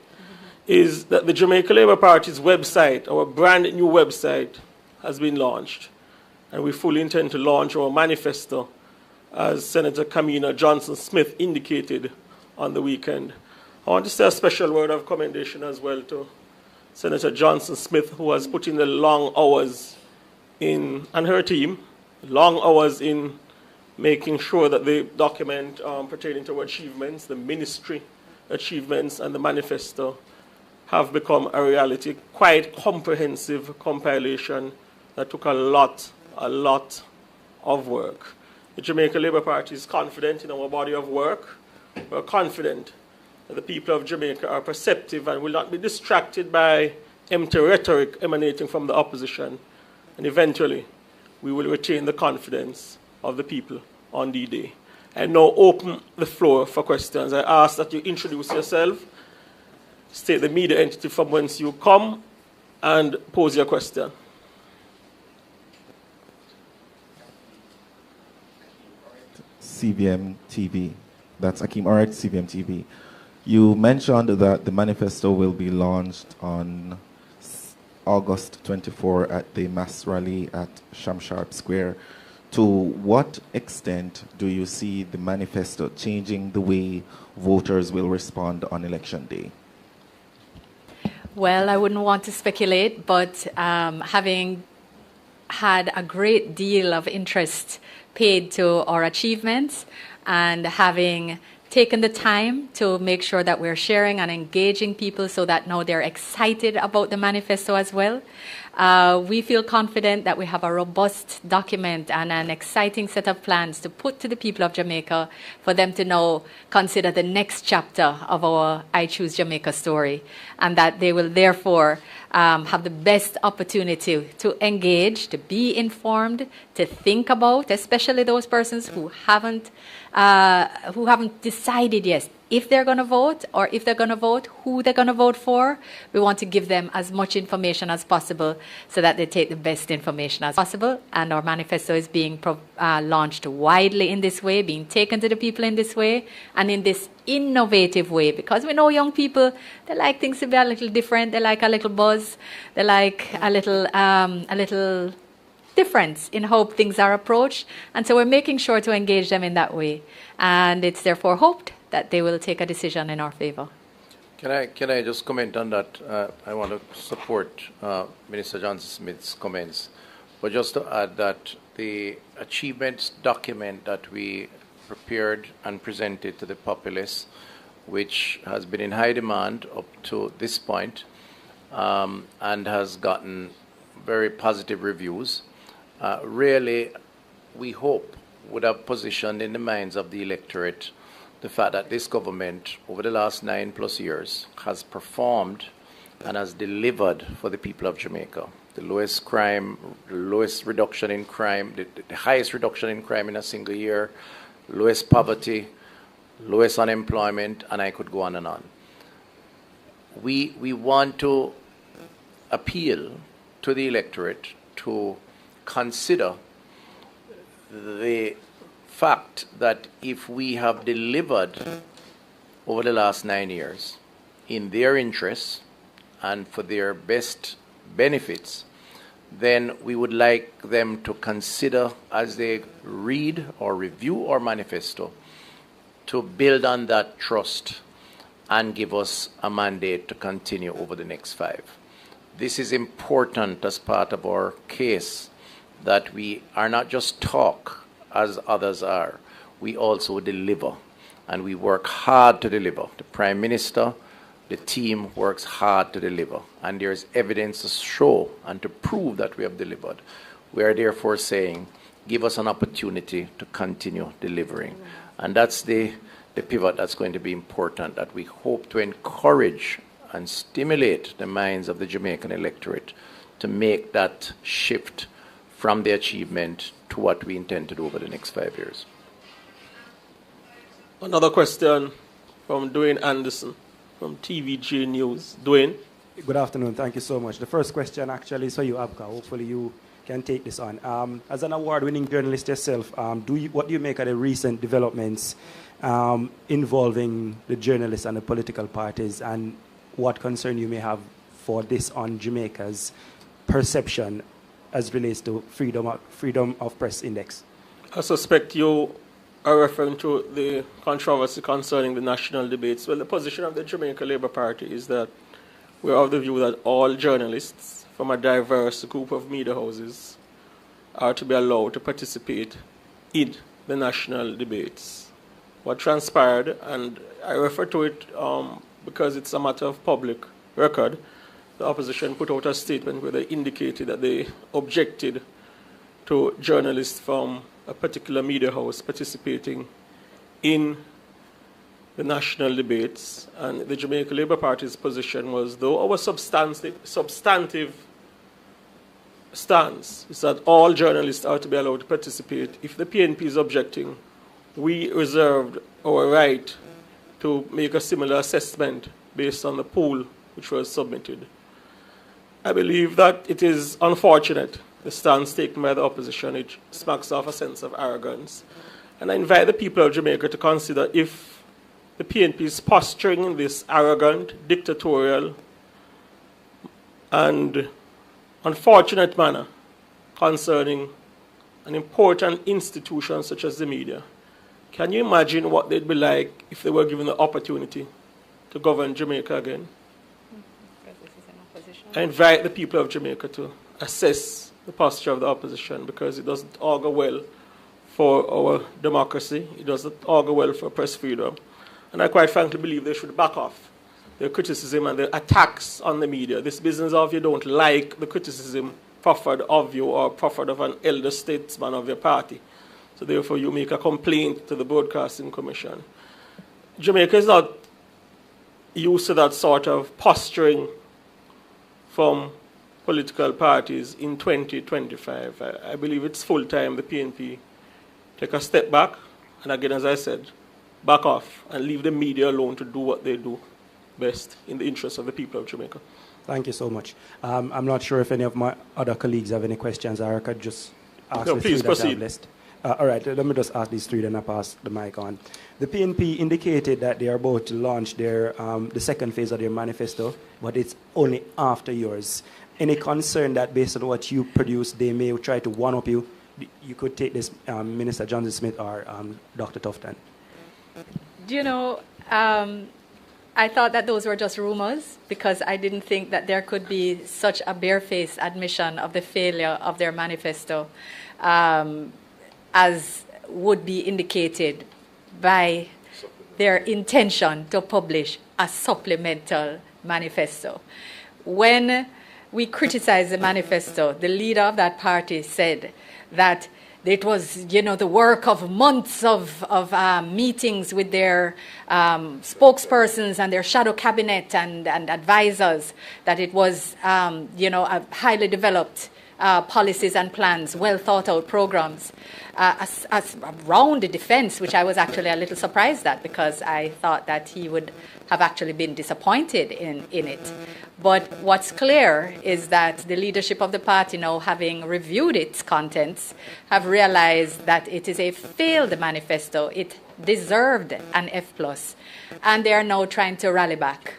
is that the Jamaica Labour Party's website, our brand new website, has been launched. And we fully intend to launch our manifesto, as Senator Kamina Johnson-Smith indicated on the weekend. I want to say a special word of commendation as well to Senator Johnson-Smith, who has put in the long hours and her team, long hours in making sure that the document pertaining to our achievements, the ministry achievements and the manifesto, have become a reality. Quite comprehensive compilation that took a lot of work. The Jamaica Labour Party is confident in our body of work. We're confident that the people of Jamaica are perceptive and will not be distracted by empty rhetoric emanating from the opposition. And eventually, we will retain the confidence of the people on D-Day. I now open the floor for questions. I ask that you introduce yourself, state the media entity from whence you come, and pose your question. CVM TV. That's Akeem. All right, CVM TV. You mentioned that the manifesto will be launched on August 24 at the mass rally at Sam Sharpe Square. To what extent do you see the manifesto changing the way voters will respond on election day? Well, I wouldn't want to speculate, but having had a great deal of interest paid to our achievements and having taken the time to make sure that we're sharing and engaging people so that now they're excited about the manifesto as well. We feel confident that we have a robust document and an exciting set of plans to put to the people of Jamaica for them to now consider the next chapter of our I Choose Jamaica story, and that they will therefore have the best opportunity to engage, to be informed, to think about, especially those persons who haven't decided yet if they're going to vote, or if they're going to vote, who they're going to vote for. We want to give them as much information as possible so that they take the best information as possible. And our manifesto is being launched widely in this way, being taken to the people in this way, and in this innovative way, because we know young people, they like things to be a little different. They like a little buzz. They like a little difference in how things are approached. And so we're making sure to engage them in that way. And it's therefore hoped that they will take a decision in our favor. Can I just comment on that? I want to support Minister Johnson-Smith's comments, but just to add that the achievements document that we prepared and presented to the populace, which has been in high demand up to this point, and has gotten very positive reviews, really, we hope, would have positioned in the minds of the electorate the fact that this government, over the last 9+ years, has performed and has delivered for the people of Jamaica. The lowest crime, the lowest reduction in crime, the highest reduction in crime in a single year, lowest poverty, lowest unemployment, and I could go on and on. We want to appeal to the electorate to consider the fact that if we have delivered over the last 9 years in their interests and for their best benefits, then we would like them to consider, as they read or review our manifesto, to build on that trust and give us a mandate to continue over the next 5. This is important as part of our case, that we are not just talk as others are, we also deliver, and we work hard to deliver. The Prime Minister, the team works hard to deliver, and there's evidence to show and to prove that we have delivered. We are therefore saying, give us an opportunity to continue delivering. And that's the pivot that's going to be important, that we hope to encourage and stimulate the minds of the Jamaican electorate to make that shift from the achievement to what we intend to do over the next 5 years. Another question from Dwayne Anderson from TVG News. Dwayne. Good afternoon. Thank you so much. The first question actually is for you, Abka. Hopefully you can take this on. As an award-winning journalist yourself, what do you make of the recent developments involving the journalists and the political parties, and what concern you may have for this on Jamaica's perception as relates to freedom of press index? I suspect you are referring to the controversy concerning the national debates. Well, the position of the Jamaica Labour Party is that we are of the view that all journalists from a diverse group of media houses are to be allowed to participate in the national debates. What transpired, and I refer to it because it's a matter of public record, the opposition put out a statement where they indicated that they objected to journalists from a particular media house participating in the national debates. And the Jamaica Labour Party's position was, though our substantive stance is that all journalists are to be allowed to participate, if the PNP is objecting, we reserved our right to make a similar assessment based on the poll which was submitted. I believe that it is unfortunate, the stance taken by the opposition. It smacks off a sense of arrogance. And I invite the people of Jamaica to consider if the PNP is posturing in this arrogant, dictatorial, and unfortunate manner concerning an important institution such as the media. Can you imagine what they'd be like if they were given the opportunity to govern Jamaica again? I invite the people of Jamaica to assess the posture of the opposition, because it doesn't augur well for our democracy. It doesn't augur well for press freedom. And I quite frankly believe they should back off their criticism and their attacks on the media. This business of you don't like the criticism proffered of you or proffered of an elder statesman of your party. So therefore you make a complaint to the Broadcasting Commission. Jamaica is not used to that sort of posturing from political parties in 2025. I believe it's full time the PNP take a step back, and again, as I said, back off and leave the media alone to do what they do best in the interest of the people of Jamaica. Thank you so much. I'm not sure if any of my other colleagues have any questions, or I could just ask the please three that I have proceed. list. All right, let me just ask these three, then I pass the mic on. The PNP indicated that they are about to launch their the second phase of their manifesto, but it's only after yours. Any concern that based on what you produce, they may try to one-up you? You could take this, Minister Johnson Smith or Dr. Tufton. Do you know, I thought that those were just rumors, because I didn't think that there could be such a barefaced admission of the failure of their manifesto as would be indicated by their intention to publish a supplemental manifesto. When we criticized the manifesto, the leader of that party said that it was, the work of months of meetings with their spokespersons and their shadow cabinet and advisors, that it was, a highly developed policies and plans, well thought out programs. Around the defense, which I was actually a little surprised at, because I thought that he would have actually been disappointed in it. But what's clear is that the leadership of the party, now having reviewed its contents, have realized that it is a failed manifesto. It deserved an F+, and they are now trying to rally back.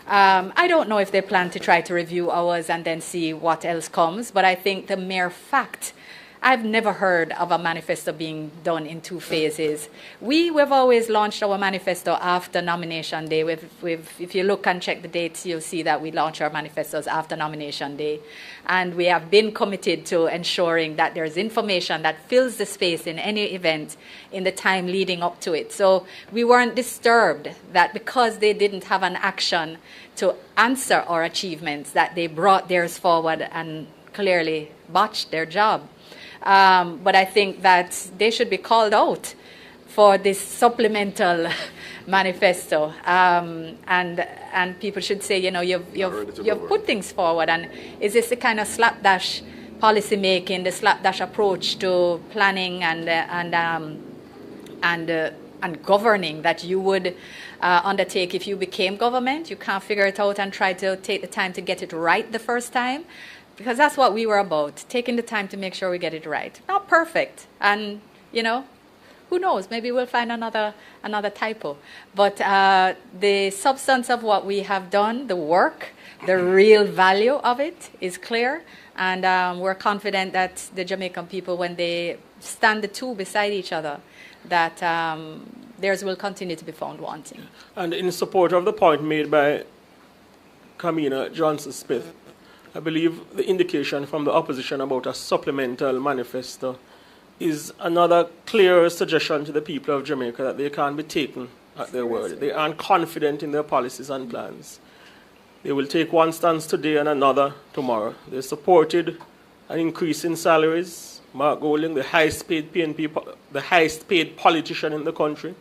I don't know if they plan to try to review ours and then see what else comes, but I think the mere fact, I've never heard of a manifesto being done in two phases. We've always launched our manifesto after nomination day. If you look and check the dates, you'll see that we launch our manifestos after nomination day. And we have been committed to ensuring that there's information that fills the space in any event in the time leading up to it. So we weren't disturbed that because they didn't have an action to answer our achievements, that they brought theirs forward and clearly botched their job. But I think that they should be called out for this supplemental manifesto, and people should say, you've put things forward, and is this the kind of slapdash policy making, the slapdash approach to planning and governing that you would undertake if you became government? You can't figure it out and try to take the time to get it right the first time. Because that's what we were about, taking the time to make sure we get it right. Not perfect. And, who knows? Maybe we'll find another typo. But the substance of what we have done, the work, the real value of it is clear. And we're confident that the Jamaican people, when they stand the two beside each other, that theirs will continue to be found wanting. And in support of the point made by Kamina Johnson-Smith, I believe the indication from the opposition about a supplemental manifesto is another clear suggestion to the people of Jamaica that they can't be taken at their word. They aren't confident in their policies and plans. They will take one stance today and another tomorrow. They supported an increase in salaries. Mark Golding, the highest paid PNP, the highest paid politician in the country.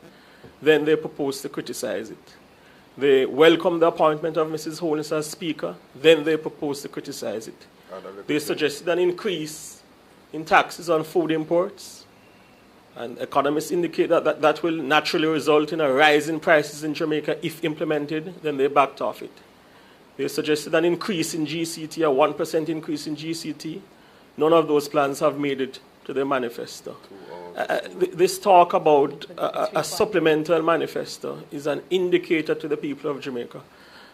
Then they proposed to criticize it. They welcomed the appointment of Mrs. Holness as Speaker. Then they proposed to criticize it. They suggested an increase in taxes on food imports. And economists indicate that will naturally result in a rise in prices in Jamaica if implemented. Then they backed off it. They suggested an increase in GCT, a 1% increase in GCT. None of those plans have made it to the manifesto. This talk about a supplemental manifesto is an indicator to the people of Jamaica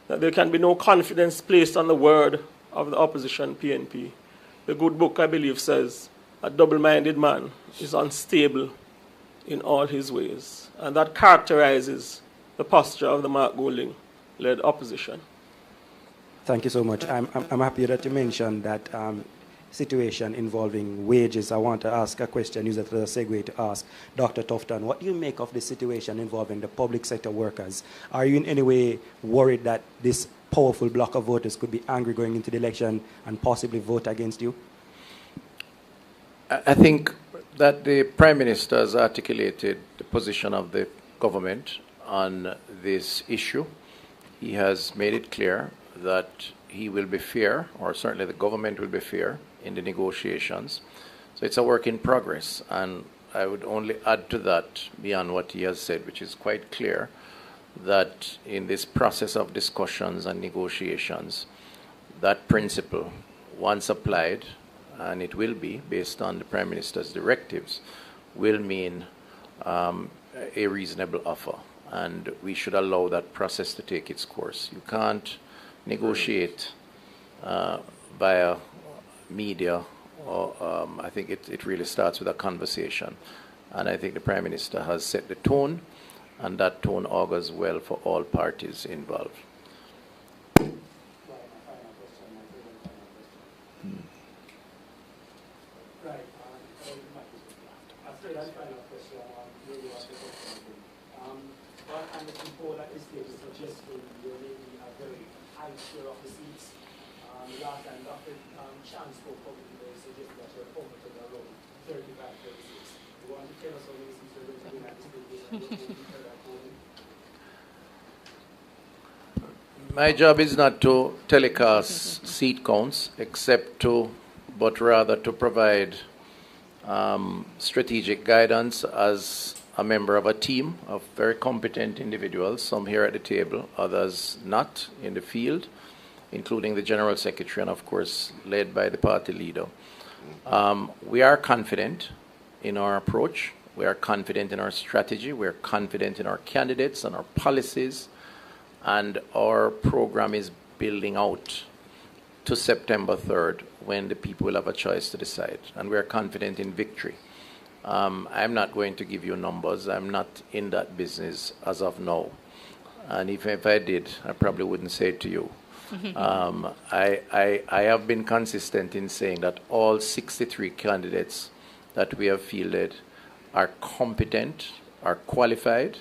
that there can be no confidence placed on the word of the opposition PNP. The good book, I believe, says a double-minded man is unstable in all his ways. And that characterizes the posture of the Mark Golding-led opposition. Thank you so much. I'm happy that you mentioned that situation involving wages. I want to ask a question, use it as a segue to ask Dr. Tufton, what do you make of the situation involving the public sector workers? Are you in any way worried that this powerful block of voters could be angry going into the election and possibly vote against you? I think that the Prime Minister has articulated the position of the government on this issue. He has made it clear that he will be fair, or certainly the government will be fair in the negotiations. So it's a work in progress, and I would only add to that beyond what he has said, which is quite clear, that in this process of discussions and negotiations, that principle, once applied, and it will be based on the Prime Minister's directives, will mean a reasonable offer, and we should allow that process to take its course. You can't negotiate via media, or I think it really starts with a conversation. And I think the Prime Minister has set the tone, and that tone augurs well for all parties involved. My job is not to telecast seat counts, but rather to provide strategic guidance as a member of a team of very competent individuals, some here at the table, others not in the field, including the General Secretary and, of course, led by the party leader. We are confident in our approach. We are confident in our strategy. We are confident in our candidates and our policies. And our program is building out to September 3rd, when the people will have a choice to decide. And we are confident in victory. I'm not going to give you numbers. I'm not in that business as of now. And if I did, I probably wouldn't say it to you. I have been consistent in saying that all 63 candidates that we have fielded are competent, are qualified,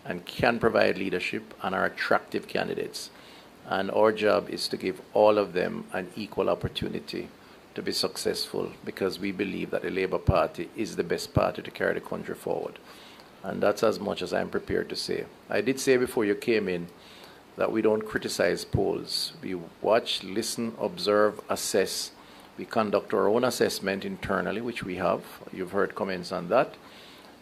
and can provide leadership and are attractive candidates. And our job is to give all of them an equal opportunity to be successful, because we believe that the Labour Party is the best party to carry the country forward. And that's as much as I'm prepared to say. I did say before you came in that we don't criticize polls. We watch, listen, observe, assess. We conduct our own assessment internally, which we have. You've heard comments on that.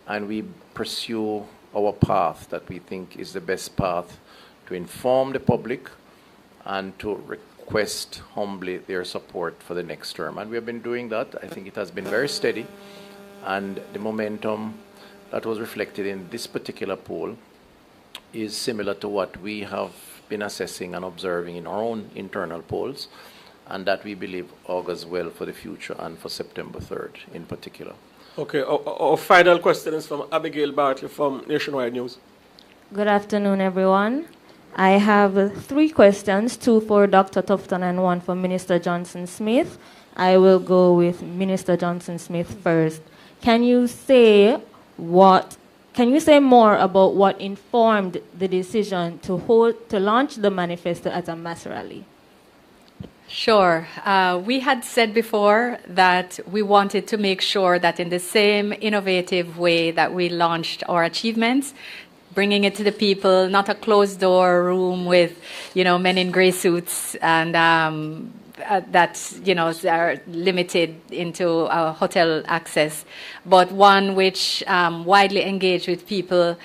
And we pursue our path that we think is the best path to inform the public and to request humbly their support for the next term. And we have been doing that. I think it has been very steady. And the momentum that was reflected in this particular poll is similar to what we have been assessing and observing in our own internal polls, and that we believe augurs well for the future and for September 3rd in particular. Okay, our final question is from Abigail Bartley from Nationwide News. Good afternoon, everyone. I have 3 questions, 2 for Dr. Tufton and 1 for Minister Johnson Smith. I will go with Minister Johnson Smith first. Can you say more about what informed the decision to launch the manifesto as a mass rally? Sure. We had said before that we wanted to make sure that in the same innovative way that we launched our achievements, bringing it to the people, not a closed-door room with, men in gray suits and that, are limited into hotel access, but one which widely engaged with people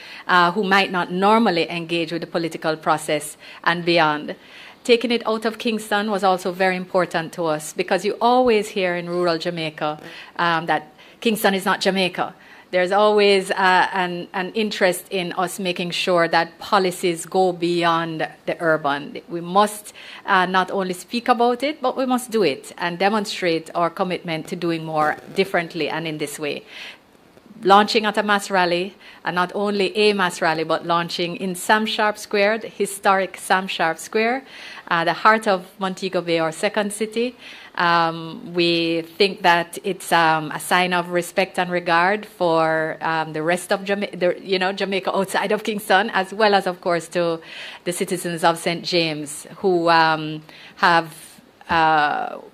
who might not normally engage with the political process and beyond. taking it out of Kingston was also very important to us, because you always hear in rural Jamaica that Kingston is not Jamaica. There's always an interest in us making sure that policies go beyond the urban. We must not only speak about it, but we must do it and demonstrate our commitment to doing more differently and in this way. Launching at a mass rally, and not only a mass rally, but launching in Sam Sharpe Square, the historic Sam Sharpe Square, the heart of Montego Bay, our second city. We think that it's a sign of respect and regard for the rest of Jamaica outside of Kingston, as well as, of course, to the citizens of St. James, who have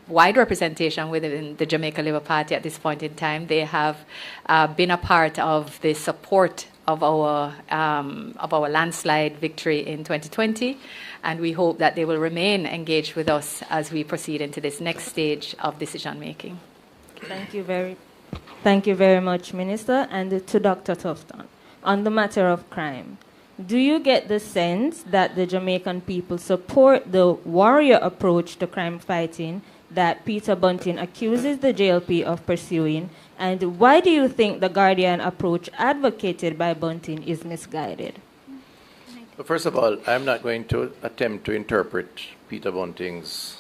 wide representation within the Jamaica Labour Party at this point in time. They have been a part of the support of our landslide victory in 2020, and we hope that they will remain engaged with us as we proceed into this next stage of decision making. Thank you very much, Minister. And to Dr. Tufton, on the matter of crime, do you get the sense that the Jamaican people support the warrior approach to crime fighting that Peter Bunting accuses the JLP of pursuing? And why do you think the Guardian approach advocated by Bunting is misguided? Well, first of all, I'm not going to attempt to interpret Peter Bunting's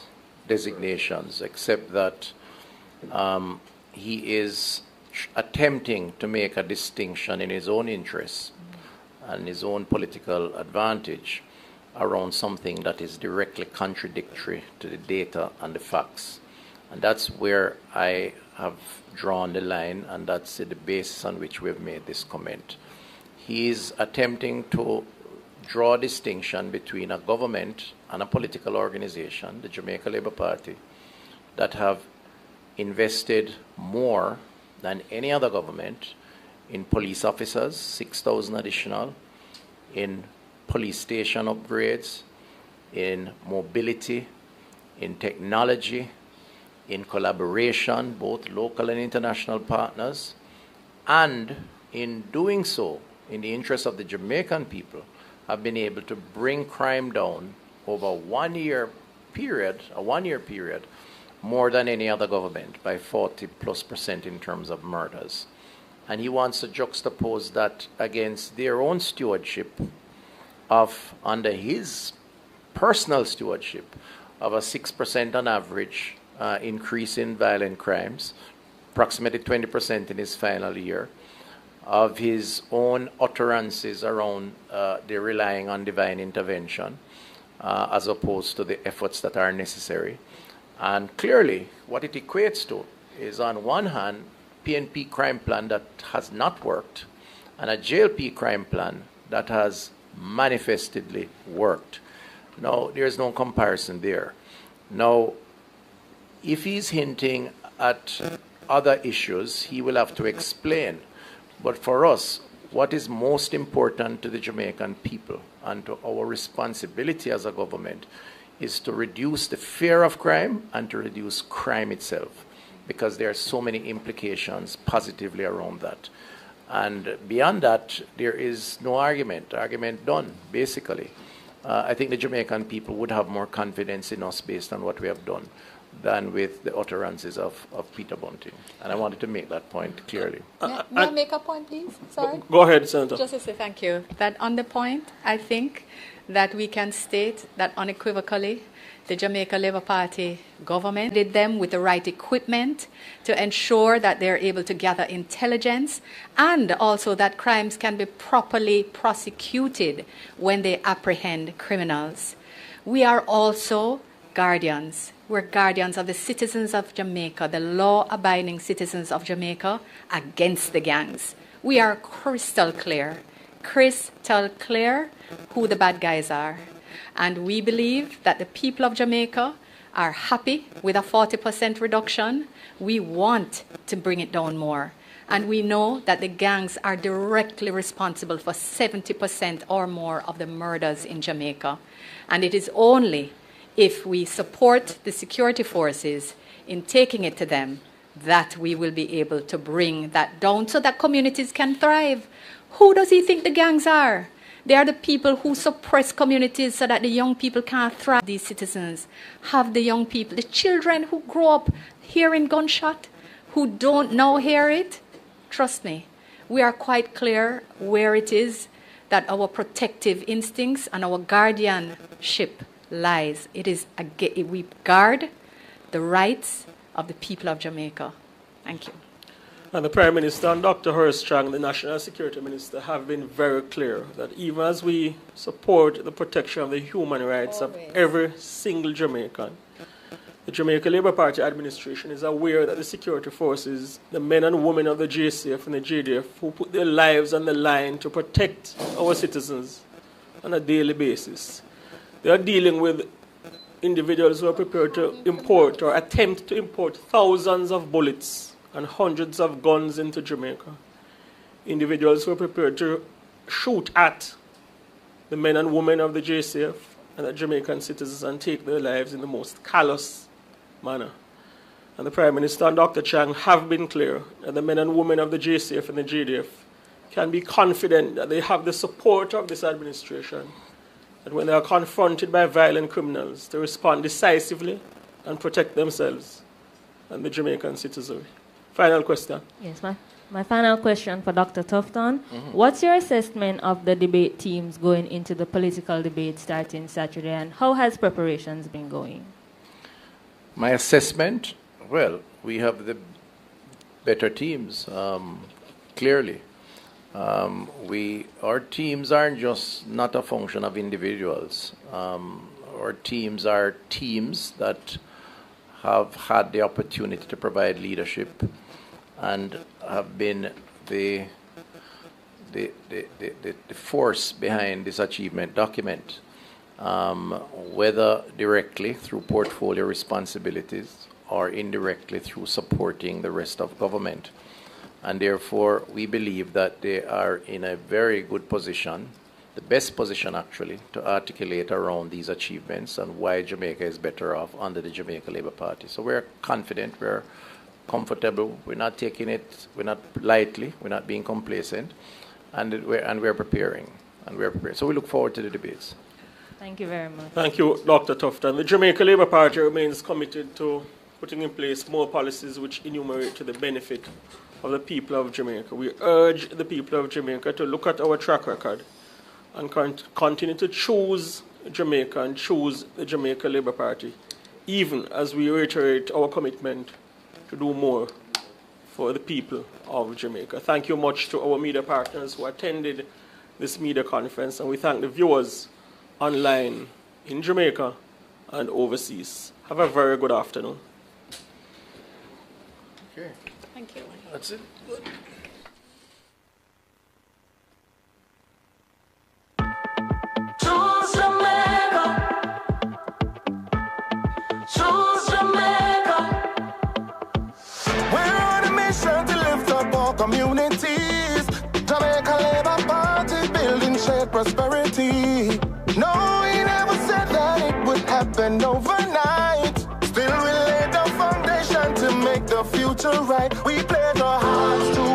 designations, except that he is attempting to make a distinction in his own interests and his own political advantage around something that is directly contradictory to the data and the facts. And that's where I have drawn the line, and that's the basis on which we've made this comment. He is attempting to draw a distinction between a government and a political organization, the Jamaica Labour Party, that have invested more than any other government in police officers, 6,000 additional, in police station upgrades, in mobility, in technology, in collaboration, both local and international partners, and in doing so, in the interest of the Jamaican people, have been able to bring crime down over a one-year period, more than any other government, by 40+% in terms of murders. And he wants to juxtapose that against their own stewardship of, under his personal stewardship, of a 6% on average increase in violent crimes, approximately 20% in his final year, of his own utterances around the relying on divine intervention, as opposed to the efforts that are necessary. And clearly, what it equates to is, on one hand, PNP crime plan that has not worked, and a JLP crime plan that has manifestedly worked. Now, there's no comparison there. Now, if he's hinting at other issues, he will have to explain. But for us, what is most important to the Jamaican people and to our responsibility as a government is to reduce the fear of crime and to reduce crime itself, because there are so many implications positively around that. And beyond that, there is no argument done, basically. I think the Jamaican people would have more confidence in us based on what we have done than with the utterances of Peter Bunting. And I wanted to make that point clearly. May I make a point, please? Sorry. Go ahead, Senator. Just to say thank you. That on the point, I think that we can state that unequivocally, the Jamaica Labour Party government did them with the right equipment to ensure that they're able to gather intelligence, and also that crimes can be properly prosecuted when they apprehend criminals. We are also guardians. We're guardians of the citizens of Jamaica, the law-abiding citizens of Jamaica, against the gangs. We are crystal clear who the bad guys are. And we believe that the people of Jamaica are happy with a 40% reduction. We want to bring it down more. And we know that the gangs are directly responsible for 70% or more of the murders in Jamaica. And it is only if we support the security forces in taking it to them that we will be able to bring that down so that communities can thrive. Who does he think the gangs are? They are the people who suppress communities so that the young people can't thrive. These citizens have the young people, the children who grow up hearing gunshot, who don't now hear it. Trust me, we are quite clear where it is that our protective instincts and our guardianship lies. It is we guard the rights of the people of Jamaica. Thank you. And the Prime Minister and Dr. Horace Chang, the National Security Minister, have been very clear that even as we support the protection of the human rights of every single Jamaican, the Jamaica Labour Party administration is aware that the security forces, the men and women of the JCF and the JDF, who put their lives on the line to protect our citizens on a daily basis, they are dealing with individuals who are prepared to import or attempt to import thousands of bullets and hundreds of guns into Jamaica. Individuals who are prepared to shoot at the men and women of the JCF and the Jamaican citizens and take their lives in the most callous manner. And the Prime Minister and Dr. Chang have been clear that the men and women of the JCF and the JDF can be confident that they have the support of this administration, that when they are confronted by violent criminals, to respond decisively and protect themselves and the Jamaican citizenry. Final question. Yes, my final question for Dr. Tufton. What's your assessment of the debate teams going into the political debate starting Saturday, and how has preparations been going? My assessment, well, we have the better teams, clearly. Our teams aren't just not a function of individuals. Our teams are teams that have had the opportunity to provide leadership and have been the force behind this achievement document, whether directly through portfolio responsibilities or indirectly through supporting the rest of government. And therefore, we believe that they are in a very good position, the best position actually, to articulate around these achievements and why Jamaica is better off under the Jamaica Labour Party. So we're confident, we're comfortable, we're not taking it, we're not lightly, we're not being complacent, and we're preparing, So we look forward to the debates. Thank you very much. Thank you, Dr. Tufton. The Jamaica Labour Party remains committed to putting in place more policies which enumerate to the benefit of the people of Jamaica. We urge the people of Jamaica to look at our track record and continue to choose Jamaica and choose the Jamaica Labour Party, even as we reiterate our commitment to do more for the people of Jamaica. Thank you much to our media partners who attended this media conference, and we thank the viewers online in Jamaica and overseas. Have a very good afternoon. Okay. Thank you. That's it. Good. Choose Jamaica. Choose Jamaica. We're on a mission to lift up our communities. Jamaica Labour Party building shared prosperity. No, we never said that it would happen overnight. Still, we laid the foundation to make the future right. We pledge our hearts to